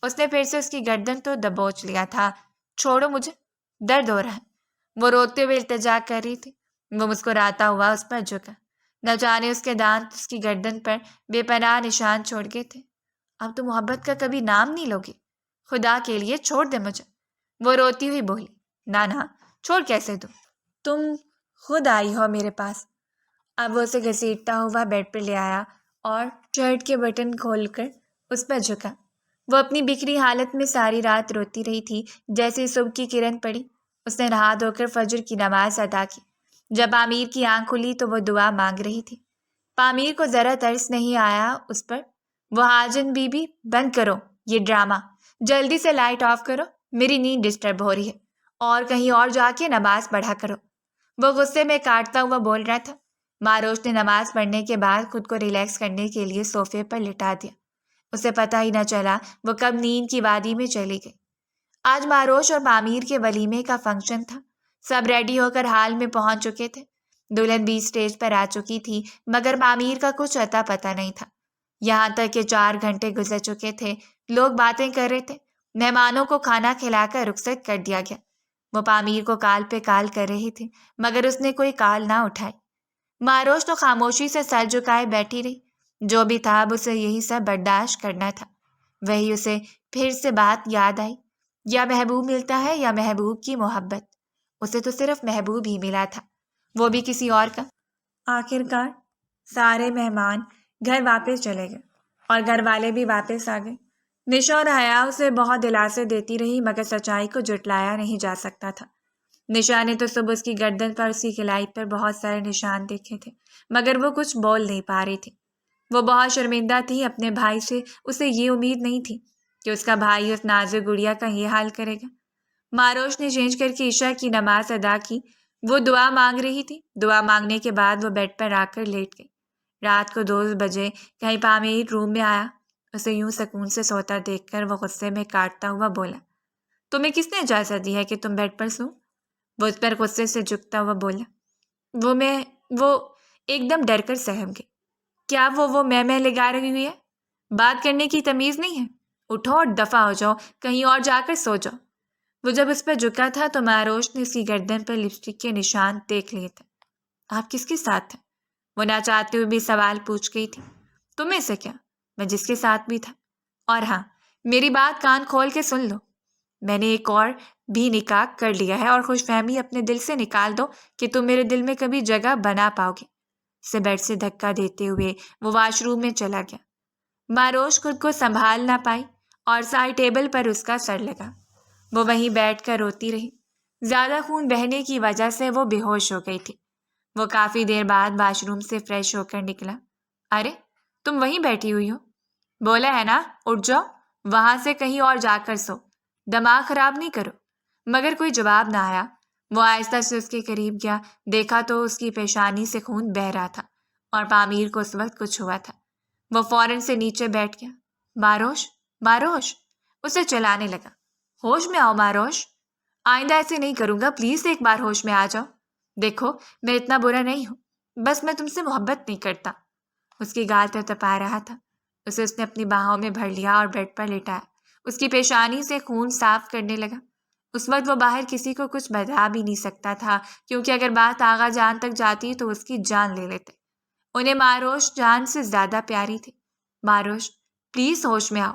اس نے پھر سے اس کی گردن تو دبوچ لیا تھا۔ چھوڑو مجھے، درد ہو رہا ہے۔ وہ روتے ہوئے التجا کر رہی تھی۔ وہ مسکراتا ہوا اس پر جھکا۔ نہ جانے اس کے دانت اس کی گردن پر بے پناہ نشان چھوڑ گئے تھے۔ اب تو محبت کا کبھی نام نہیں لوگی، خدا کے لیے چھوڑ دے مجھے۔ وہ روتی ہوئی بولی۔ نہ چھوڑ کیسے دوں، تم خود آئی ہو میرے پاس۔ اب وہ اسے گھسیٹتا ہوا بیڈ پر لے آیا اور شرٹ کے بٹن کھول کر اس پر جھکا۔ وہ اپنی بکھری حالت میں ساری رات روتی رہی تھی۔ جیسے صبح کی کرن پڑی، اس نے نہا دھو کر فجر کی نماز ادا کی۔ جب پامیر کی آنکھ کھلی تو وہ دعا مانگ رہی تھی۔ پامیر کو ذرا ترس نہیں آیا اس پر۔ وہ حاجن بی بی، بند کرو یہ ڈرامہ، جلدی سے لائٹ آف کرو، میری نیند ڈسٹرب ہو رہی ہے، اور کہیں اور جا کے نماز پڑھا کرو۔ وہ غصے میں کاٹتا ہوا بول رہا تھا۔ ماروش نے نماز پڑھنے کے بعد خود کو ریلیکس کرنے کے لیے صوفے پر لٹا دیا۔ اسے پتہ ہی نہ چلا وہ کب نیند کی وادی میں چلی گئی۔ آج ماروش اور پامیر کے ولیمے کا فنکشن تھا۔ سب ریڈی ہو کر ہال میں پہنچ چکے تھے۔ دلہن بھی اسٹیج پر آ چکی تھی مگر پامیر کا کچھ اتا پتہ نہیں تھا۔ یہاں تک کہ 4 گھنٹے گزر چکے تھے۔ لوگ باتیں کر رہے تھے۔ مہمانوں کو کھانا کھلا کر رخصت کر دیا گیا۔ وہ پامیر کو کال پہ کال کر رہی تھی مگر اس نے کوئی کال نہ اٹھائی۔ ماروش تو خاموشی سے سر جھکائے بیٹھی رہی۔ جو بھی تھا اب اسے یہی سب برداشت کرنا تھا۔ وہی اسے پھر سے بات یاد آئی۔ یا محبوب ملتا ہے یا محبوب کی محبت۔ اسے تو صرف محبوب ہی ملا تھا، وہ بھی کسی اور کا۔ آخر کار سارے مہمان گھر واپس چلے گئے اور گھر والے بھی واپس آ گئے۔ نشا اور حیا اسے بہت دلاسے دیتی رہی مگر سچائی کو جھٹلایا نہیں جا سکتا تھا۔ نشا نے تو صبح اس کی گردن پر، اس کی کلائی پر بہت سارے نشان دیکھے تھے مگر وہ کچھ بول نہیں پا رہی تھی۔ وہ بہت شرمندہ تھی اپنے بھائی سے۔ اسے یہ امید نہیں تھی کہ اس کا بھائی اس نازک گڑیا کا یہ حال کرے گا۔ ماروش نے چینج کر کے عشاء کی نماز ادا کی۔ وہ دعا مانگ رہی تھی۔ دعا مانگنے کے بعد وہ بیڈ پر آ کر لیٹ گئی۔ رات کو 2 بجے کہیں پامیر روم میں آیا۔ اسے یوں سکون سے سوتا دیکھ کر وہ غصے میں کاٹتا ہوا بولا، تمہیں کس نے اجازت دی ہے کہ تم بیڈ پر سو؟ وہ اس پر غصے سے جھکتا ہوا بولا۔ وہ ایک دم ڈر کر سہم گئی۔ کیا وہ میں لگا رہی ہوئی ہے؟ بات کرنے کی تمیز نہیں ہے؟ اٹھو اور دفع ہو جاؤ، کہیں اور جا کر سو جاؤ۔ وہ جب اس پر جھکا تھا تو ماروش نے اس کی گردن پر لپسٹک کے نشان دیکھ لیے تھے۔ آپ کس کے ساتھ تھے؟ وہ نہ چاہتے ہوئے بھی سوال پوچھ گئی تھی۔ تمہیں سے کیا، میں جس کے ساتھ بھی تھا۔ اور ہاں، میری بات کان کھول کے سن لو، میں نے ایک اور بھی نکاح کر لیا ہے اور خوش فہمی اپنے دل سے نکال دو کہ تم میرے دل میں کبھی جگہ بنا پاؤ گے۔ اسے بیڈ سے دھکا دیتے ہوئے وہ واش روم میں چلا گیا۔ ماروش خود کو سنبھال نہ پائی اور سائڈ ٹیبل پر اس کا سر لگا۔ وہ وہیں بیٹھ کر روتی رہی۔ زیادہ خون بہنے کی وجہ سے وہ بے ہوش ہو گئی تھی۔ وہ کافی دیر بعد واش روم سے فریش ہو کر نکلا۔ ارے تم وہیں بیٹھی ہوئی ہو؟ بولا ہے نا اٹھ جاؤ، وہاں سے کہیں اور جا کر سو، دماغ خراب نہیں کرو۔ مگر کوئی جواب نہ آیا۔ وہ آہستہ سے اس کے قریب گیا۔ دیکھا تو اس کی پیشانی سے خون بہہ رہا تھا۔ اور پامیر کو اس وقت کچھ ہوا تھا۔ وہ فوراً سے نیچے بیٹھ گیا۔ ماروش، ماروش، اسے چلانے لگا۔ ہوش میں آؤ ماروش، آئندہ ایسے نہیں کروں گا، پلیز ایک بار ہوش میں آ جاؤ۔ دیکھو میں اتنا برا نہیں ہوں، بس میں تم سے محبت نہیں کرتا۔ اس کی گال تپا رہا تھا۔ اسے اس نے اپنی باہوں میں بھر لیا اور بیڈ پر لٹایا۔ اس کی پیشانی سے خون صاف کرنے لگا۔ اس وقت وہ باہر کسی کو کچھ بتا بھی نہیں سکتا تھا، کیونکہ اگر بات آغا جان تک جاتی تو اس کی جان لے لیتے۔ انہیں ماروش جان سے زیادہ پیاری تھی۔ ماروش، پلیز ہوش میں آؤ۔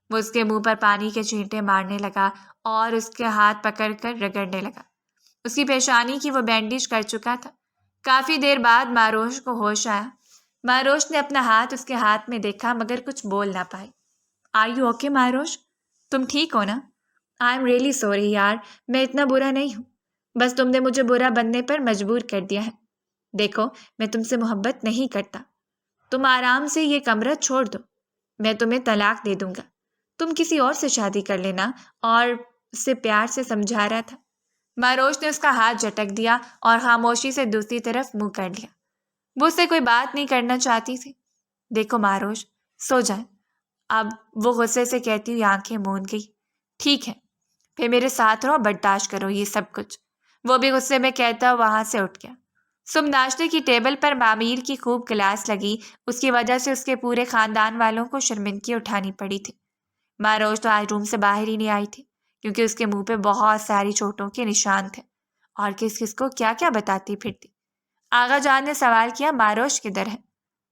وہ اس کے منہ پر پانی کے چھینٹے مارنے لگا اور اس کے ہاتھ پکڑ کر رگڑنے لگا۔ اس کی پیشانی کی وہ بینڈیج کر چکا تھا۔ کافی دیر بعد ماروش کو ہوش آیا۔ ماروش نے اپنا ہاتھ اس کے ہاتھ میں دیکھا مگر کچھ بول نہ پائی۔ Are you okay Marosh? تم ٹھیک ہو نا؟ آئی ایم ریئلی سوری یار، میں اتنا برا نہیں ہوں، بس تم نے مجھے برا بننے پر مجبور کر دیا ہے۔ دیکھو میں تم سے محبت نہیں کرتا، تم آرام سے یہ کمرہ چھوڑ دو، میں تمہیں طلاق دے دوں گا، تم کسی اور سے شادی کر لینا، اور اسے پیار سے سمجھا رہا تھا۔ ماروش نے اس کا ہاتھ جھٹک دیا اور خاموشی سے دوسری طرف منہ کر لیا۔ وہ اس سے کوئی بات نہیں کرنا چاہتی تھی۔ دیکھو ماروش، سو جائیں اب، وہ غصے سے کہتی ہوئی آنکھیں موند گئی۔ ٹھیک ہے، پھر میرے ساتھ رہو، برداشت کرو یہ سب کچھ۔ وہ بھی غصے میں کہتا وہاں سے اٹھ گیا۔ صبح ناشتے کی ٹیبل پر معمیر کی خوب کلاس لگی، اس کی وجہ سے اس کے پورے خاندان والوں کو شرمندگی اٹھانی پڑی تھی۔ ماروش تو آج روم سے باہر ہی نہیں آئی تھی، کیونکہ اس کے منہ پہ بہت ساری چوٹوں کے نشان تھے، اور کس کس کو کیا کیا بتاتی پھرتی۔ آغا جان نے سوال کیا، ماروش کدھر ہے؟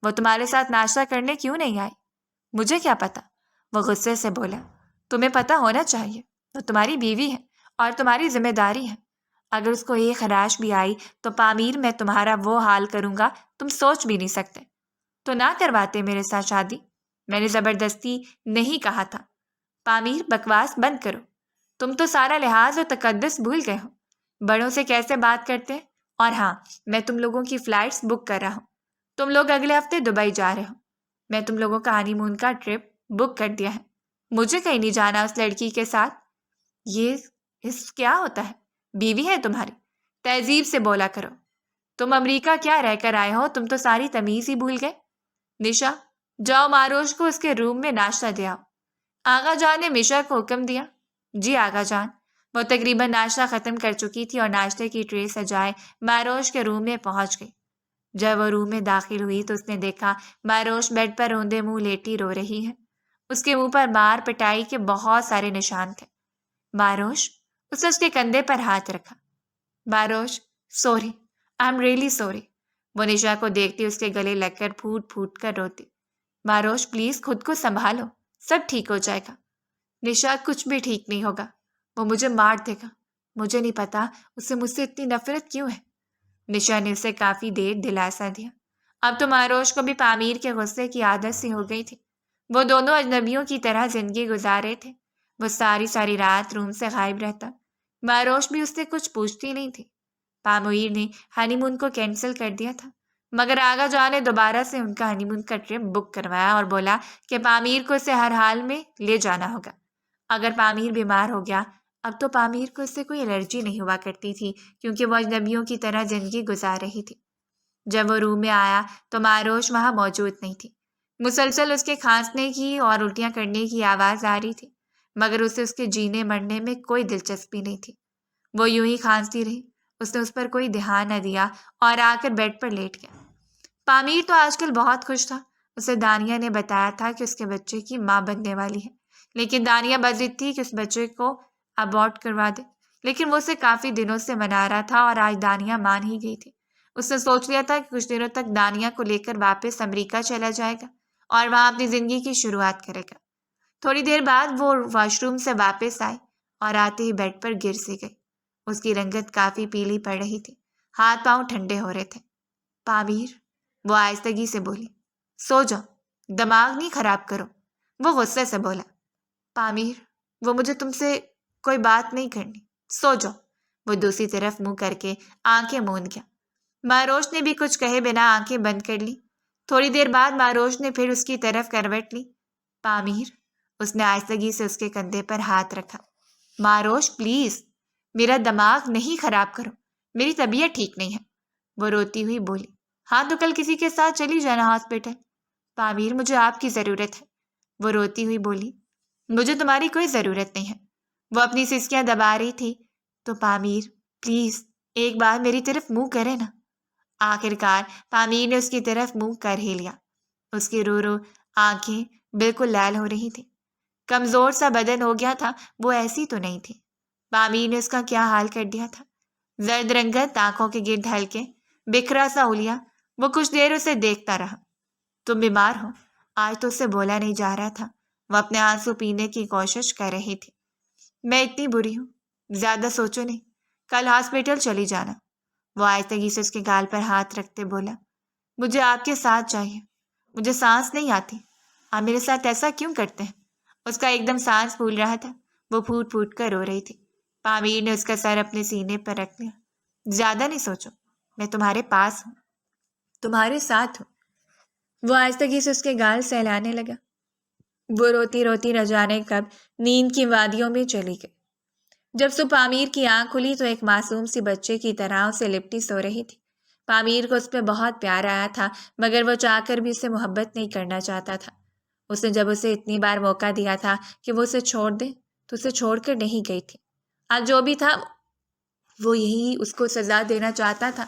وہ تمہارے ساتھ ناشتہ کرنے کیوں نہیں آئی؟ مجھے کیا پتا، وہ غصے سے بولا۔ تمہیں پتا ہونا چاہیے، وہ تمہاری بیوی ہے اور تمہاری ذمہ داری ہے۔ اگر اس کو ایک خراش بھی آئی تو پامیر میں تمہارا وہ حال کروں گا تم سوچ بھی نہیں سکتے۔ تو نہ کرواتے میرے ساتھ شادی، میں نے زبردستی نہیں کہا تھا۔ پامیر بکواس بند کرو، تم تو سارا لحاظ اور تقدس بھول گئے ہو، بڑوں سے کیسے بات کرتے۔ اور ہاں، میں تم لوگوں کی فلائٹس بک کر رہا ہوں، تم لوگ اگلے ہفتے دبئی جا رہے ہو، میں تم لوگوں کا ہانی مون کا ٹرپ بک کر دیا ہے، مجھے کہیں نہیں جانا اس لڑکی کے ساتھ۔ یہ اس کیا ہوتا ہے، بیوی ہے تمہاری، تہذیب سے بولا کرو۔ تم امریکہ کیا رہ کر آئے ہو، تم تو ساری تمیز ہی بھول گئے۔ نشا، جاؤ ماروش کو اس کے روم میں ناشتہ دے آؤ۔ آغا جان نے مشا کو حکم دیا۔ جی آغا جان۔ وہ تقریباً ناشتہ ختم کر چکی تھی اور ناشتے کی ٹرے سجائے ماروش کے روم میں پہنچ گئی۔ جب وہ روم میں داخل ہوئی تو اس نے دیکھا ماروش بیڈ پر روندے منہ لیٹی رو رہی ہے۔ اس کے منہ پر مار پٹائی کے بہت سارے نشان تھے۔ ماروش، اس نے اس کے کندھے پر ہاتھ رکھا۔ Marosh, sorry, I am really sorry. وہ نشا کو دیکھتی اس کے گلے لگ کر پھوٹ پھوٹ کر روتی۔ ماروش پلیز خود کو سنبھالو، سب ٹھیک ہو جائے گا۔ نشا، کچھ بھی ٹھیک نہیں ہوگا، وہ مجھے مار دے گا، مجھے نہیں پتا اسے مجھ سے اتنی نفرت کیوں ہے۔ نشا نے اسے کافی دیر دلاسا دیا۔ اب تو ماروش کو بھی پامیر کے غصے کی عادت سی ہو گئی تھی۔ وہ دونوں اجنبیوں کی طرح زندگی گزارے تھے۔ وہ ساری ساری رات روم سے غائب رہتا۔ ماروش بھی اس سے کچھ پوچھتی نہیں تھی۔ پامیر نے ہنی مون کو کینسل کر دیا تھا، مگر آغا جان نے دوبارہ سے ان کا ہنی مون کا ٹرپ بک کروایا اور بولا کہ پامیر کو اسے ہر حال میں لے جانا ہوگا۔ اگر پامیر بیمار ہو گیا، اب تو پامیر کو اس سے کوئی الرجی نہیں ہوا کرتی تھی، کیونکہ وہ اجنبیوں کی طرح زندگی گزار رہی تھی۔ جب وہ روم میں آیا تو ماروش وہاں موجود نہیں تھی۔ مسلسل اس کے کھانسنے کی اور الٹیاں کرنے کی آواز آ رہی تھی، مگر اسے اس کے جینے مرنے میں کوئی دلچسپی نہیں تھی۔ وہ یوں ہی کھانستی رہی۔ اس نے اس پر کوئی دھیان نہ دیا اور آ کر بیڈ پر لیٹ گیا۔ پامیر تو آج کل بہت خوش تھا۔ اسے دانیہ نے بتایا تھا کہ اس کے بچے کی ماں بننے والی ہے، لیکن دانیہ بضد تھی کہ اس بچے کو ابورٹ کروا دے، لیکن وہ اسے کافی دنوں سے منا رہا تھا اور آج دانیہ مان ہی گئی تھی۔ اس نے سوچ لیا تھا کہ کچھ دنوں تک دانیہ کو لے کر واپس امریکہ چلا جائے گا اور وہاں اپنی زندگی کی شروعات کرے گا۔ تھوڑی دیر بعد وہ واش روم سے واپس آئی اور آتے ہی بیڈ پر گر سی گئی۔ اس کی رنگت کافی پیلی پڑ رہی تھی، ہاتھ پاؤں ٹھنڈے ہو رہے تھے۔ پامیر، وہ آہستگی سے بولی، سو جاؤ، دماغ نہیں خراب کرو۔ وہ غصے سے بولا۔ پامیر، وہ مجھے تم سے کوئی بات نہیں کرنی، سو جاؤ۔ وہ دوسری طرف منہ کر کے آنکھیں موند گیا۔ ماروش نے بھی کچھ کہے بنا آنکھیں بند کر لی۔ تھوڑی دیر بعد ماروش نے پھر اس کی طرف کروٹ لی۔ پامیر، اس نے آہستگی سے اس کے کندھے پر ہاتھ رکھا۔ ماروش پلیز، میرا دماغ نہیں خراب کرو، میری طبیعت ٹھیک نہیں ہے، وہ روتی ہوئی بولی۔ ہاں تو کل کسی کے ساتھ چلی جانا ہاسپٹل۔ پامیر مجھے آپ کی ضرورت ہے، وہ روتی ہوئی بولی۔ مجھے تمہاری کوئی ضرورت نہیں ہے، وہ اپنی سسکیاں دبا رہی تھی۔ تو پامیر پلیز ایک بار میری طرف منہ کرے نا۔ آخر کار پامیر نے اس کی طرف منہ کر ہی لیا۔ اس کی رو رو آنکھیں بالکل لال ہو رہی تھی، کمزور سا بدن ہو گیا تھا، وہ ایسی تو نہیں تھی۔ پامیر نے اس کا کیا حال کر دیا تھا، زرد رنگت آنکھوں کے گرد ہلکے بکھرا سا ہولیا۔ وہ کچھ دیر اسے دیکھتا رہا۔ تم بیمار ہو؟ آج تو اس سے بولا نہیں جا رہا تھا۔ وہ اپنے آنسو پینے کی کوشش کر رہی تھی۔ میں اتنی بری ہوں، زیادہ سوچو نہیں، کل ہاسپٹل چلی جانا۔ وہ آہستگی سے اس کے گال پر ہاتھ رکھتے بولا، مجھے آپ کے ساتھ چاہیے، مجھے سانس نہیں آتی، آپ میرے ساتھ ایسا کیوں کرتے ہیں؟ اس کا ایک دم سانس پھول رہا تھا، وہ پھوٹ پھوٹ کر رو رہی تھی۔ پامیر نے اس کا سر اپنے سینے پر رکھ لیا۔ زیادہ نہیں سوچو، میں تمہارے پاس ہوں، تمہارے ساتھ ہوں۔ وہ آہستگی سے اس کے گال سہلانے لگا۔ وہ روتی روتی نہ جانے کب نیند کی وادیوں میں چلی گئی۔ جب صبح پامیر کی آنکھ کھلی تو ایک معصوم سی بچے کی طرح اسے لپٹی سو رہی تھی۔ پامیر کو اس پہ بہت پیار آیا تھا، مگر وہ چاہ کر بھی اسے محبت نہیں کرنا چاہتا تھا۔ اس نے جب اسے اتنی بار موقع دیا تھا کہ وہ اسے چھوڑ دے تو اسے چھوڑ کر نہیں گئی تھی۔ آج جو بھی تھا وہ یہی اس کو سزا دینا چاہتا تھا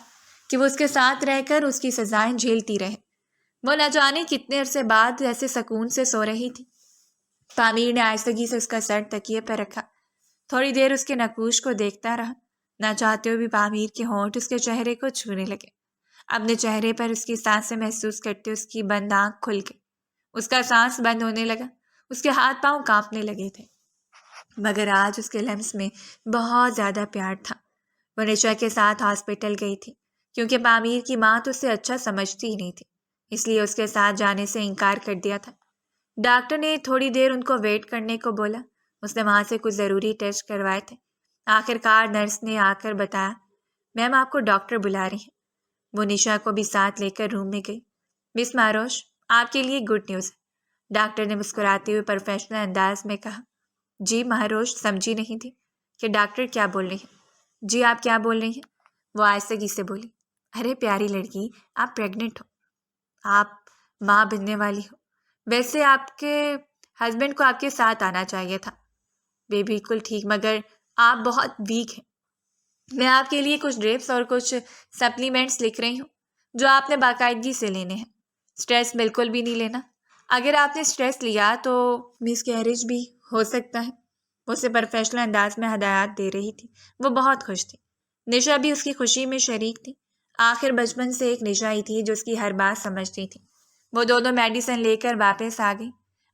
کہ وہ اس کے ساتھ رہ کر اس کی سزائیں جھیلتی رہے۔ وہ نہ جانے کتنے عرصے بعد ایسے سکون سے سو رہی تھی۔ پامیر نے آہستگی سے اس کا سر تکیے پر رکھا، تھوڑی دیر اس کے نقوش کو دیکھتا رہا۔ نہ چاہتے ہوئے بھی پامیر کے ہونٹ اس کے چہرے کو چھونے لگے۔ اپنے چہرے پر اس کی سانسیں محسوس کرتے اس کی بند آنکھ کھل گئی۔ اس کا سانس بند ہونے لگا، اس کے ہاتھ پاؤں کانپنے لگے تھے، مگر آج اس کے لمس میں بہت زیادہ پیار تھا۔ وہ نشا کے ساتھ ہاسپٹل گئی تھی کیونکہ پامیر کی ماں تو اسے اچھا سمجھتی ہی نہیں تھی، اس لیے اس کے ساتھ جانے سے انکار کر دیا تھا۔ ڈاکٹر نے تھوڑی دیر ان کو ویٹ کرنے کو بولا۔ اس نے وہاں سے کچھ ضروری ٹیسٹ کروائے تھے۔ آخر کار نرس نے آ کر بتایا، میم آپ کو ڈاکٹر بلا رہی ہیں۔ وہ نشا کو بھی ساتھ لے کر روم میں گئی۔ مس ماروش، آپ کے لیے گڈ نیوز ہے، ڈاکٹر نے مسکراتے ہوئے پروفیشنل انداز میں کہا۔ جی مہاروش سمجھی نہیں تھی کہ ڈاکٹر کیا بول رہی ہیں۔ جی آپ کیا بول رہی ہیں؟ وہ آہستگی سے بولی۔ ارے پیاری لڑکی، آپ پریگننٹ ہو، آپ ماں بننے والی ہو۔ ویسے آپ کے ہسبینڈ کو آپ کے ساتھ آنا چاہیے تھا۔ بالکل ٹھیک، مگر آپ بہت ویک ہیں۔ میں آپ کے لیے کچھ ڈرپس اور کچھ سپلیمنٹس لکھ رہی ہوں جو آپ نے باقاعدگی سے لینے ہیں۔ سٹریس بالکل بھی نہیں لینا، اگر آپ نے سٹریس لیا تو مس کیریج بھی ہو سکتا ہے۔ اسے پروفیشنل انداز میں ہدایات دے رہی تھی۔ وہ بہت خوش تھی، نشا بھی اس کی خوشی میں شریک تھی۔ آخر بچپن سے ایک نشا ہی تھی جو اس کی ہر بات سمجھتی تھی۔ وہ دونوں میڈیسن لے کر واپس آ گئی۔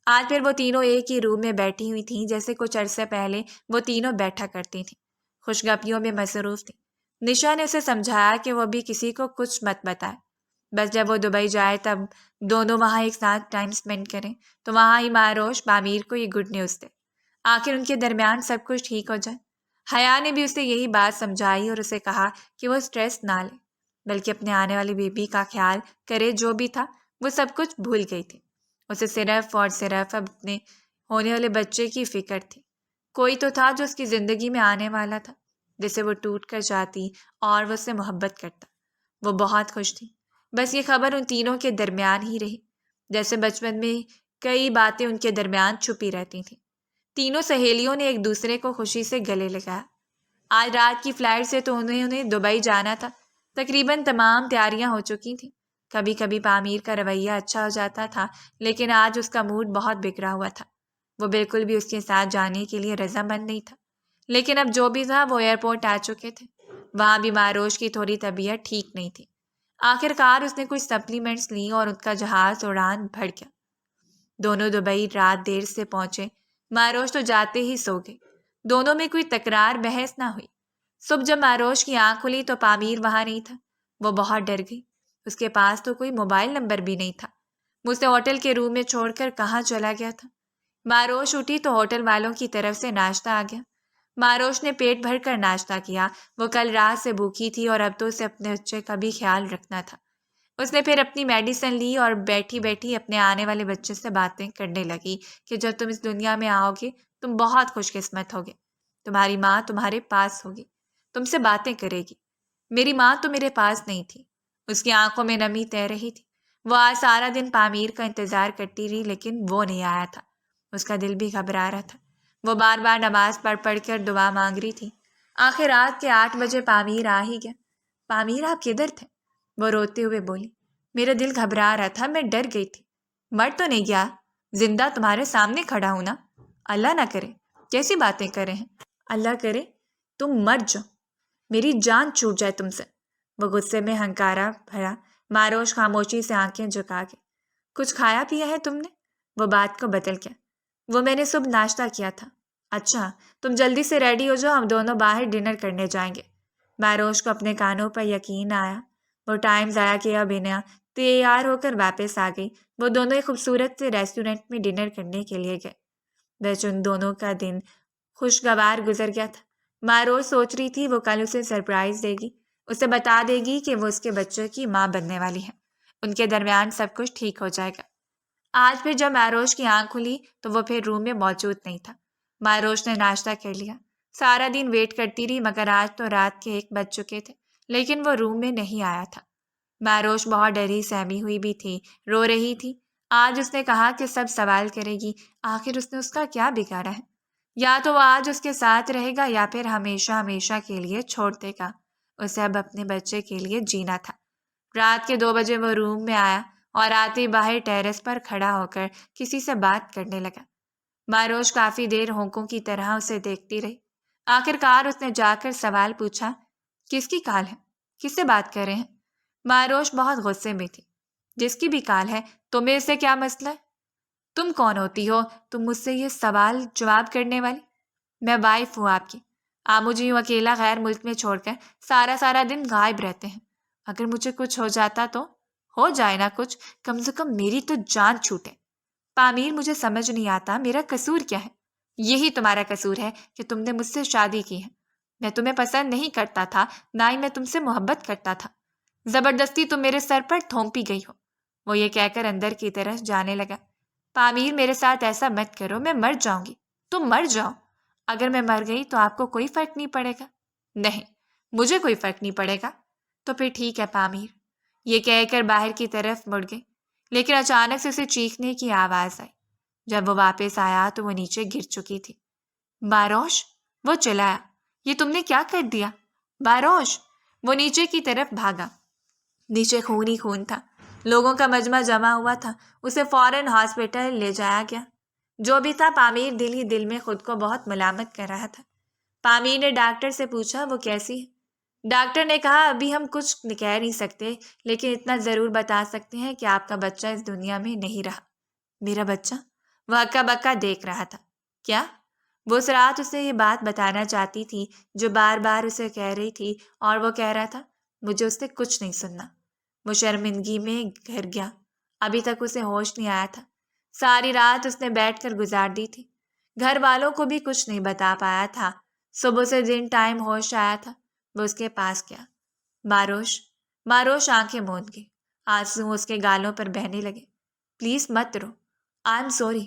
آج پھر وہ تینوں ایک ہی روم میں بیٹھی ہوئی تھیں جیسے کچھ عرصے پہلے وہ تینوں بیٹھا کرتی تھیں، خوش گپیوں میں مصروف تھیں۔ نشا نے اسے سمجھایا کہ وہ بھی کسی کو کچھ مت بتائے، بس جب وہ دبئی جائے تب دونوں وہاں ایک ساتھ ٹائم سپینڈ کریں تو وہاں ہی مہاروش پامیر کو یہ گڈ نیوز دے، آخر ان کے درمیان سب کچھ ٹھیک ہو جائے۔ حیا نے بھی اسے یہی بات سمجھائی اور اسے کہا کہ وہ سٹریس نہ لے بلکہ اپنے آنے والی بیبی کا خیال کرے۔ جو بھی تھا وہ سب کچھ بھول گئی تھی، اسے صرف اور صرف اپنے ہونے والے بچے کی فکر تھی۔ کوئی تو تھا جو اس کی زندگی میں آنے والا تھا، جسے وہ ٹوٹ کر جاتی اور وہ اس سے محبت کرتا۔ وہ بہت خوش تھی، بس یہ خبر ان تینوں کے درمیان ہی رہی، جیسے بچپن میں کئی باتیں ان کے درمیان چھپی رہتی تھیں۔ تینوں سہیلیوں نے ایک دوسرے کو خوشی سے گلے لگایا۔ آج رات کی فلائٹ سے تو انہیں دبئی جانا تھا، تقریباً تمام تیاریاں ہو چکی تھیں۔ کبھی کبھی پامیر کا رویہ اچھا ہو جاتا تھا، لیکن آج اس کا موڈ بہت بگڑا ہوا تھا۔ وہ بالکل بھی اس کے ساتھ جانے کے لیے رضامند نہیں تھا، لیکن اب جو بھی تھا وہ ایئرپورٹ آ چکے تھے۔ وہاں بھی مہاروش کی تھوڑی طبیعت ٹھیک نہیں تھی۔ آخر کار اس نے کچھ سپلیمنٹس لیں اور ان کا جہاز اڑان بھر گیا۔ دونوں دبئی رات دیر سے پہنچے۔ مہاروش تو جاتے ہی سو گئی، دونوں میں کوئی تکرار بحث نہ ہوئی۔ صبح جب مہاروش کی آنکھ کھلی تو پامیر وہاں نہیں تھا۔ وہ بہت ڈر گئی، اس کے پاس تو کوئی موبائل نمبر بھی نہیں تھا۔ اسے ہوٹل کے روم میں چھوڑ کر کہاں چلا گیا تھا؟ مہاروش اٹھی تو ہوٹل والوں کی طرف سے ناشتہ آ گیا۔ مہاروش نے پیٹ بھر کر ناشتہ کیا، وہ کل رات سے بھوکی تھی اور اب تو اسے اپنے بچے کا بھی خیال رکھنا تھا۔ اس نے پھر اپنی میڈیسن لی اور بیٹھی بیٹھی اپنے آنے والے بچے سے باتیں کرنے لگی کہ جب تم اس دنیا میں آؤ گے تم بہت خوش قسمت ہوگے، تمہاری ماں تمہارے پاس ہوگی، تم سے باتیں کرے گی۔ میری ماں تو میرے پاس نہیں تھی، اس کی آنکھوں میں نمی تیر رہی تھی۔ وہ آج سارا دن پامیر کا انتظار کرتی رہی لیکن وہ نہیں آیا تھا۔ اس کا دل بھی گھبرا رہا تھا۔ وہ بار بار نماز پڑھ کر دعا مانگ رہی تھی۔ آخر رات کے 8 بجے پامیر آ ہی گیا۔ پامیر آپ کدھر تھے؟ وہ روتے ہوئے بولی۔ میرا دل گھبرا رہا تھا، میں ڈر گئی تھی۔ مر تو نہیں گیا؟ زندہ تمہارے سامنے کھڑا ہوں نا۔ اللہ نہ کرے، کیسی باتیں کر رہے ہیں؟ اللہ کرے تم مر جاؤ، میری جان چھوٹ جائے تم سے۔ وہ غصے میں ہنکارا بھرا۔ ماروش خاموشی سے آنکھیں جھکا کے، کچھ کھایا پیا ہے تم نے؟ وہ بات کو بدل گیا۔ وہ میں نے صبح ناشتہ کیا تھا۔ اچھا، تم جلدی سے ریڈی ہو جاؤ، ہم دونوں باہر ڈنر کرنے جائیں گے۔ ماروش کو اپنے کانوں پر یقین آیا۔ وہ ٹائم ضائع کیا بنا تیار ہو کر واپس آ گئی۔ وہ دونوں ایک خوبصورت سے ریسٹورنٹ میں ڈنر کرنے کے لیے گئے۔ ویسے ان دونوں کا دن خوشگوار گزر گیا تھا۔ ماروش سوچ رہی تھی وہ کل اسے سرپرائز دے گی، اسے بتا دے گی کہ وہ اس کے بچے کی ماں بننے والی ہے۔ ان کے درمیان سب کچھ ٹھیک ہو جائے گا۔ آج پھر جب ماروش کی آنکھ کھلی تو وہ پھر روم میں موجود نہیں تھا۔ ماروش نے ناشتہ کر لیا۔ سارا دن ویٹ کرتی رہی مگر آج تو رات کے 1 بج چکے تھے لیکن وہ روم میں نہیں آیا تھا۔ ماروش بہت ڈری سہمی ہوئی بھی تھی، رو رہی تھی۔ آج اس نے کہا کہ سب سوال کرے گی، آخر اس نے اس کا کیا بگاڑا ہے؟ یا تو وہ آج اس کے ساتھ رہے گا یا پھر ہمیشہ ہمیشہ کے لیے چھوڑ دے گا۔ اسے اب اپنے بچے کے لیے جینا تھا۔ رات کے 2 بجے وہ روم میں آیا اور آتے ہی باہر ٹیرس پر کھڑا ہو کر کسی سے بات کرنے لگا۔ ماروش کافی دیر ہونکوں کی طرح اسے دیکھتی رہی۔ آخر کار اس نے جا کر سوال پوچھا، کس کی کال ہے؟ کس سے بات کر رہے ہیں؟ ماروش بہت غصے میں تھی۔ جس کی بھی کال ہے، تمہیں اس سے کیا مسئلہ ہے؟ تم کون ہوتی ہو تم مجھ سے یہ سوال جواب کرنے والی؟ میں وائف ہوں آپ کی۔ آپ مجھے یوں اکیلا غیر ملک میں چھوڑ کر سارا دن غائب رہتے ہیں۔ اگر مجھے کچھ ہو جاتا تو؟ ہو جائے نا کچھ، کم سے کم میری تو جان چھوٹے۔ پامیر، مجھے سمجھ نہیں آتا میرا قصور کیا ہے؟ یہی تمہارا قصور ہے کہ تم نے مجھ سے شادی کی ہے۔ میں تمہیں پسند نہیں کرتا تھا، نہ ہی میں تم سے محبت کرتا تھا۔ زبردستی تم میرے سر پر تھوپی گئی ہو۔ وہ یہ کہہ کر اندر کی طرف جانے لگا۔ پامیر، میرے ساتھ ایسا مت کرو، میں مر جاؤں گی۔ تم مر جاؤ۔ اگر میں مر گئی تو آپ کو کوئی فرق نہیں پڑے گا؟ نہیں، مجھے کوئی فرق نہیں پڑے گا۔ تو پھر ٹھیک ہے پامیر، یہ کہہ کر باہر کی طرف مڑ گئی لیکن اچانک سے اسے چیخنے کی آواز آئی۔ جب وہ واپس آیا تو وہ نیچے گر چکی تھی۔ باروش، وہ چلایا، یہ تم نے کیا کر دیا؟ باروش! وہ نیچے کی طرف بھاگا۔ نیچے خون ہی خون تھا، لوگوں کا مجمع جمع ہوا تھا۔ اسے فوراً ہاسپٹل لے جایا گیا۔ جو بھی تھا، پامیر دل ہی دل میں خود کو بہت ملامت کر رہا تھا۔ پامیر نے ڈاکٹر سے پوچھا، وہ کیسی ہے؟ ڈاکٹر نے کہا، ابھی ہم کچھ کہہ نہیں سکتے لیکن اتنا ضرور بتا سکتے ہیں کہ آپ کا بچہ اس دنیا میں نہیں رہا۔ میرا بچہ؟ وہ ہکا بکا دیکھ رہا تھا۔ کیا؟ وہ اس رات اسے یہ بات بتانا چاہتی تھی جو بار بار اسے کہہ رہی تھی اور وہ کہہ رہا تھا، مجھے اس سے کچھ نہیں سننا۔ وہ شرمندگی میں گھر گیا۔ ابھی تک اسے ہوش نہیں آیا تھا۔ ساری رات اس نے بیٹھ کر گزار دی تھی۔ گھر والوں کو بھی کچھ نہیں بتا پایا تھا۔ صبح سے جن ٹائم ہوش آیا تھا وہ اس کے پاس گیا۔ ماروش! ماروش آنکھیں موند گئی۔ آنسو اس کے گالوں پر بہنے لگے۔ پلیز مت رو، آئی ایم سوری۔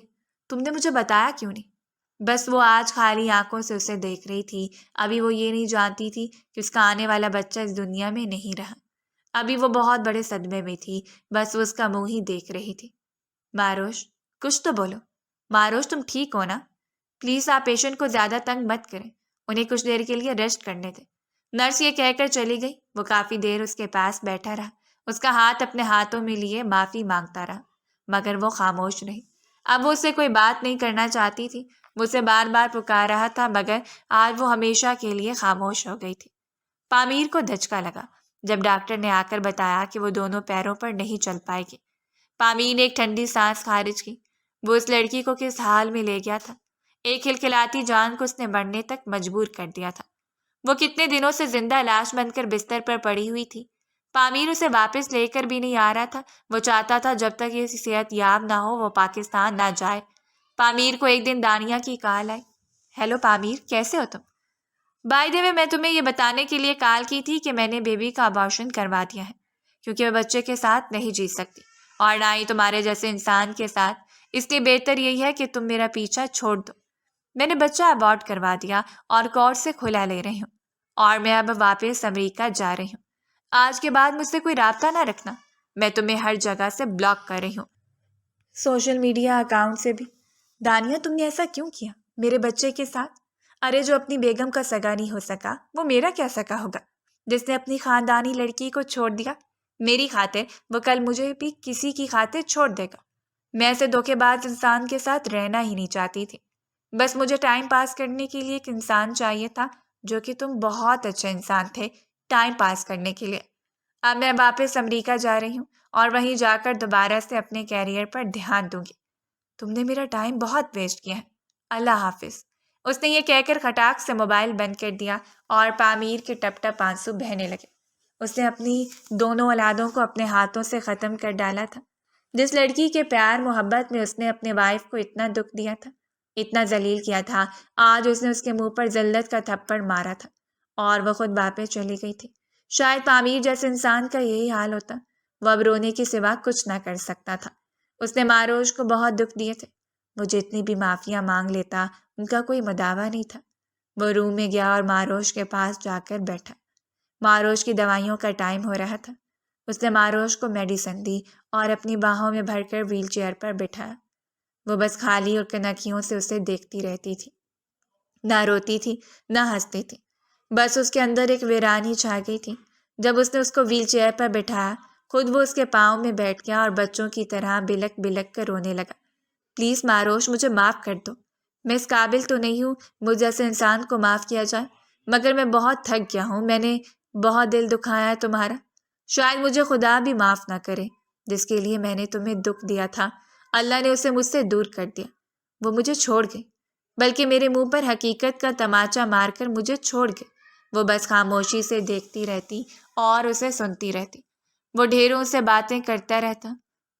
تم نے مجھے بتایا کیوں نہیں؟ بس وہ آج خالی آنکھوں سے اسے دیکھ رہی تھی۔ ابھی وہ یہ نہیں جانتی تھی کہ اس کا آنے والا بچہ اس دنیا میں نہیں رہا۔ ابھی وہ بہت بڑے صدمے میں تھی، بس وہ اس کا منہ ہی دیکھ رہی تھی۔ ماروش، کچھ تو بولو۔ ماروش، تم ٹھیک ہو نا؟ پلیز آپ پیشنٹ کو زیادہ تنگ مت کریں، انہیں کچھ دیر کے لیے ریسٹ کرنے دیں۔ نرس یہ کہہ کر چلی گئی۔ وہ کافی دیر اس کے پاس بیٹھا رہا، اس کا ہاتھ اپنے ہاتھوں میں لیے معافی مانگتا رہا مگر وہ خاموش رہی۔ اب وہ اس سے کوئی بات نہیں کرنا چاہتی تھی۔ وہ اسے بار بار پکار رہا تھا مگر آج وہ ہمیشہ کے لیے خاموش ہو گئی تھی۔ پامیر کو دھچکا لگا جب ڈاکٹر نے آ کر بتایا کہ وہ دونوں پیروں پر نہیں چل پائے گی۔ پامیر نے ایک ٹھنڈی سانس خارج کی۔ وہ اس لڑکی کو کس حال میں لے گیا تھا؟ ایک کھلکھلاتی جان کو اس نے مرنے تک مجبور کر دیا تھا۔ وہ کتنے دنوں سے زندہ لاش بن کر بستر پر پڑی ہوئی تھی۔ پامیر اسے واپس لے کر بھی نہیں آ رہا تھا۔ وہ چاہتا تھا جب تک یہ صحت یاب نہ ہو وہ پاکستان نہ جائے۔ پامیر کو ایک دن دانیہ کی کال آئی۔ ہیلو پامیر، کیسے ہو تم؟ بائی دی وے، میں تمہیں یہ بتانے کے لیے کال کی تھی کہ میں نے بیبی کا ابارشن کروا دیا ہے کیونکہ میں بچے کے ساتھ نہیں جی سکتی اور نہ ہی تمہارے جیسے انسان کے ساتھ۔ اس لیے بہتر یہی ہے کہ تم میرا پیچھا چھوڑ دو۔ میں نے بچہ ابارٹ کروا دیا اور کورٹ سے کھلا لے رہی ہوں اور میں اب واپس امریکہ جا رہی ہوں۔ آج کے بعد مجھ سے کوئی رابطہ نہ رکھنا، میں تمہیں ہر جگہ سے بلاک کر رہی ہوں، سوشل میڈیا اکاؤنٹ سے بھی۔ دانیہ تم نے ایسا کیوں کیا میرے بچے کے ساتھ؟ ارے جو اپنی بیگم کا سگا نہیں ہو سکا وہ میرا کیا سگا ہوگا؟ جس نے اپنی خاندانی لڑکی کو چھوڑ دیا میری خاطر، وہ کل مجھے بھی کسی کی خاطر چھوڑ دے گا۔ میں ایسے دھوکے باز انسان کے ساتھ رہنا ہی نہیں چاہتی تھی۔ بس مجھے ٹائم پاس کرنے کے لیے ایک انسان چاہیے تھا، جو کہ تم بہت اچھے انسان تھے ٹائم پاس کرنے کے لیے۔ اب میں واپس امریکہ جا رہی ہوں اور وہیں جا کر دوبارہ سے اپنے کیریئر پر دھیان دوں گی۔ تم نے میرا ٹائم بہت ویسٹ کیا ہے، اللہ حافظ۔ اس نے یہ کہہ کر کھٹاک سے موبائل بند کر دیا اور پامیر کے ٹپ ٹپ آنسو بہنے لگے۔ اس نے اپنی دونوں اولادوں کو اپنے ہاتھوں سے ختم کر ڈالا تھا۔ جس لڑکی کے پیار محبت میں اس نے اپنے وائف کو اتنا دکھ دیا تھا، اتنا ذلیل کیا تھا، آج اس نے اس کے منہ پر ذلت کا تھپڑ مارا تھا اور وہ خود واپس چلی گئی تھی۔ شاید پامیر جیسے انسان کا یہی حال ہوتا، وہ اب رونے کے سوا کچھ نہ کر سکتا تھا۔ اس نے ماروش کو بہت دکھ دیے تھے، وہ جتنی بھی معافیاں مانگ لیتا ان کا کوئی مداوع نہیں تھا۔ وہ روم میں گیا اور ماروش کے پاس جا کر بیٹھا۔ ماروش کی دوائیوں کا ٹائم ہو رہا تھا۔ اس نے ماروش کو میڈیسن دی اور اپنی باہوں میں بھر کر ویل چیئر پر بٹھایا۔ وہ بس خالی اور کنکھیوں سے اسے دیکھتی رہتی تھی، نہ روتی تھی نہ ہنستی تھی، بس اس کے اندر ایک ویرانی چھا گئی تھی۔ جب اس نے اس کو ویل چیئر پر بٹھایا، خود وہ اس کے پاؤں میں بیٹھ گیا اور بچوں کی طرح بلک بلک کر رونے لگا۔ پلیز ماروش، مجھے معاف کر دو، میں اس قابل تو نہیں ہوں مجھ جیسے انسان کو معاف کیا جائے، مگر میں بہت تھک گیا ہوں، میں نے بہت دل دکھایا ہے تمہارا۔ شاید مجھے خدا بھی معاف نہ کرے، جس کے لیے میں نے تمہیں دکھ دیا تھا اللہ نے اسے مجھ سے دور کر دیا۔ وہ مجھے چھوڑ گئی، بلکہ میرے منہ پر حقیقت کا تماچا مار کر مجھے چھوڑ گئے۔ وہ بس خاموشی سے دیکھتی رہتی اور اسے سنتی رہتی۔ وہ ڈھیروں سے باتیں کرتا رہتا۔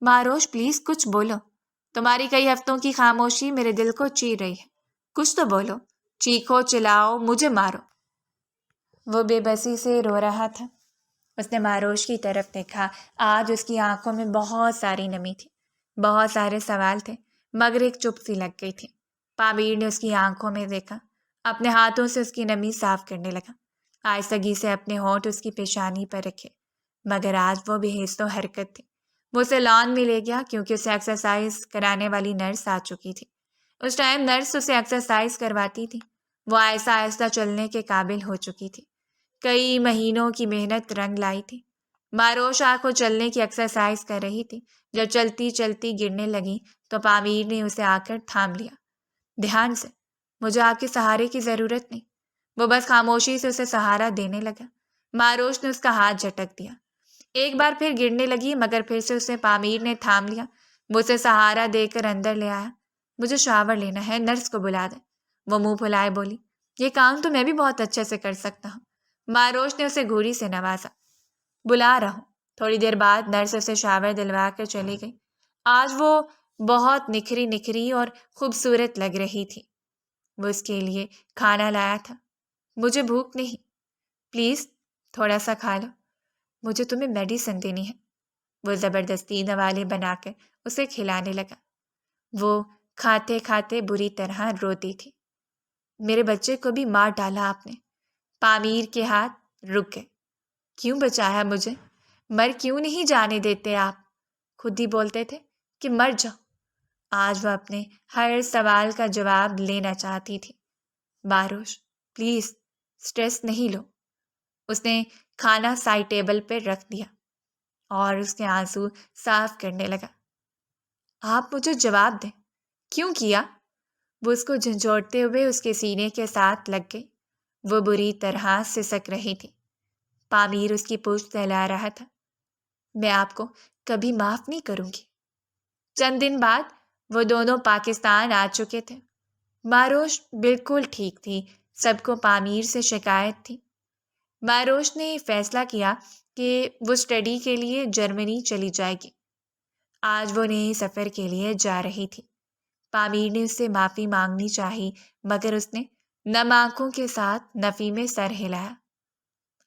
ماروش پلیز کچھ بولو، تمہاری کئی ہفتوں کی خاموشی میرے دل کو چیر رہی ہے، کچھ تو بولو، چیخو چلاؤ، مجھے مارو۔ وہ بے بسی سے رو رہا تھا۔ اس نے ماروش کی طرف دیکھا۔ آج اس کی آنکھوں میں بہت ساری نمی تھی، بہت سارے سوال تھے، مگر ایک چپ سی لگ گئی تھی۔ پامیر نے اس کی آنکھوں میں دیکھا، اپنے ہاتھوں سے اس کی نمی صاف کرنے لگا، آہستگی سے اپنے ہونٹ اس کی پیشانی پر رکھے، مگر آج وہ بے حس و حرکت تھی۔ وہ اسے لان میں لے گیا کیونکہ اسے ایکسرسائز کرانے والی نرس آ چکی تھی۔ اس ٹائم نرس اسے ایکسرسائز کرواتی تھی۔ وہ آہستہ آہستہ چلنے کے قابل ہو چکی تھی، کئی مہینوں کی محنت رنگ لائی تھی۔ ماروش آنکھوں چلنے کی ایکسرسائز کر رہی تھی، جب چلتی چلتی گرنے لگی تو پامیر نے اسے آ کر تھام لیا۔ دھیان سے، مجھے آپ کے سہارے کی ضرورت نہیں۔ وہ بس خاموشی سے اسے سہارا دینے لگا۔ ماروش نے اس کا ہاتھ جھٹک دیا، ایک بار پھر گرنے لگی، مگر پھر سے اسے پامیر نے تھام لیا۔ وہ اسے سہارا دے کر اندر لے آیا۔ مجھے شاور لینا ہے، نرس کو بلا دے۔ وہ منہ پھلائے بولی، یہ کام تو میں بھی بہت اچھے سے کر سکتا ہوں۔ ماروش نے اسے گھوری سے نوازا۔ بلا رہا ہوں۔ تھوڑی دیر بعد نرس اسے شاور دلوا کر چلی گئی۔ آج وہ بہت نکھری نکھری اور خوبصورت لگ رہی تھی۔ وہ اس کے لیے کھانا لایا تھا۔ مجھے بھوک نہیں، پلیز تھوڑا سا کھا لو، مجھے تمہیں میڈیسن دینی ہے۔ وہ زبردستی نوالے بنا کر اسے کھلانے لگا۔ وہ کھاتے کھاتے بری طرح روتی تھی۔ میرے بچے کو بھی مار ڈالا آپ نے۔ پامیر کے ہاتھ رک گئے۔ کیوں بچایا مجھے؟ مر کیوں نہیں جانے دیتے آپ؟ خود ہی بولتے تھے کہ مر جاؤ۔ آج وہ اپنے ہر سوال کا جواب لینا چاہتی تھی۔ ماروش پلیز سٹریس نہیں لو۔ اس نے کھانا سائڈ ٹیبل پر رکھ دیا اور اس کے آنسو صاف کرنے لگا۔ آپ مجھے جواب دیں، کیوں کیا؟ وہ اس کو جھنجھوڑتے ہوئے اس کے سینے کے ساتھ لگ گئی۔ وہ بری طرح سسک رہی تھی۔ پامیر اس کی پشت دہلا رہا تھا۔ میں آپ کو کبھی معاف نہیں کروں گی۔ چند دن بعد وہ دونوں پاکستان آ چکے تھے۔ ماروش بالکل ٹھیک تھی، سب کو پامیر سے شکایت تھی۔ ماروش نے فیصلہ کیا کہ وہ اسٹڈی کے لیے جرمنی چلی جائے گی۔ آج وہ نئے سفر کے لیے جا رہی تھی۔ پامیر نے اس سے معافی مانگنی چاہی، مگر اس نے نم آنکھوں کے ساتھ نفی میں سر ہلایا۔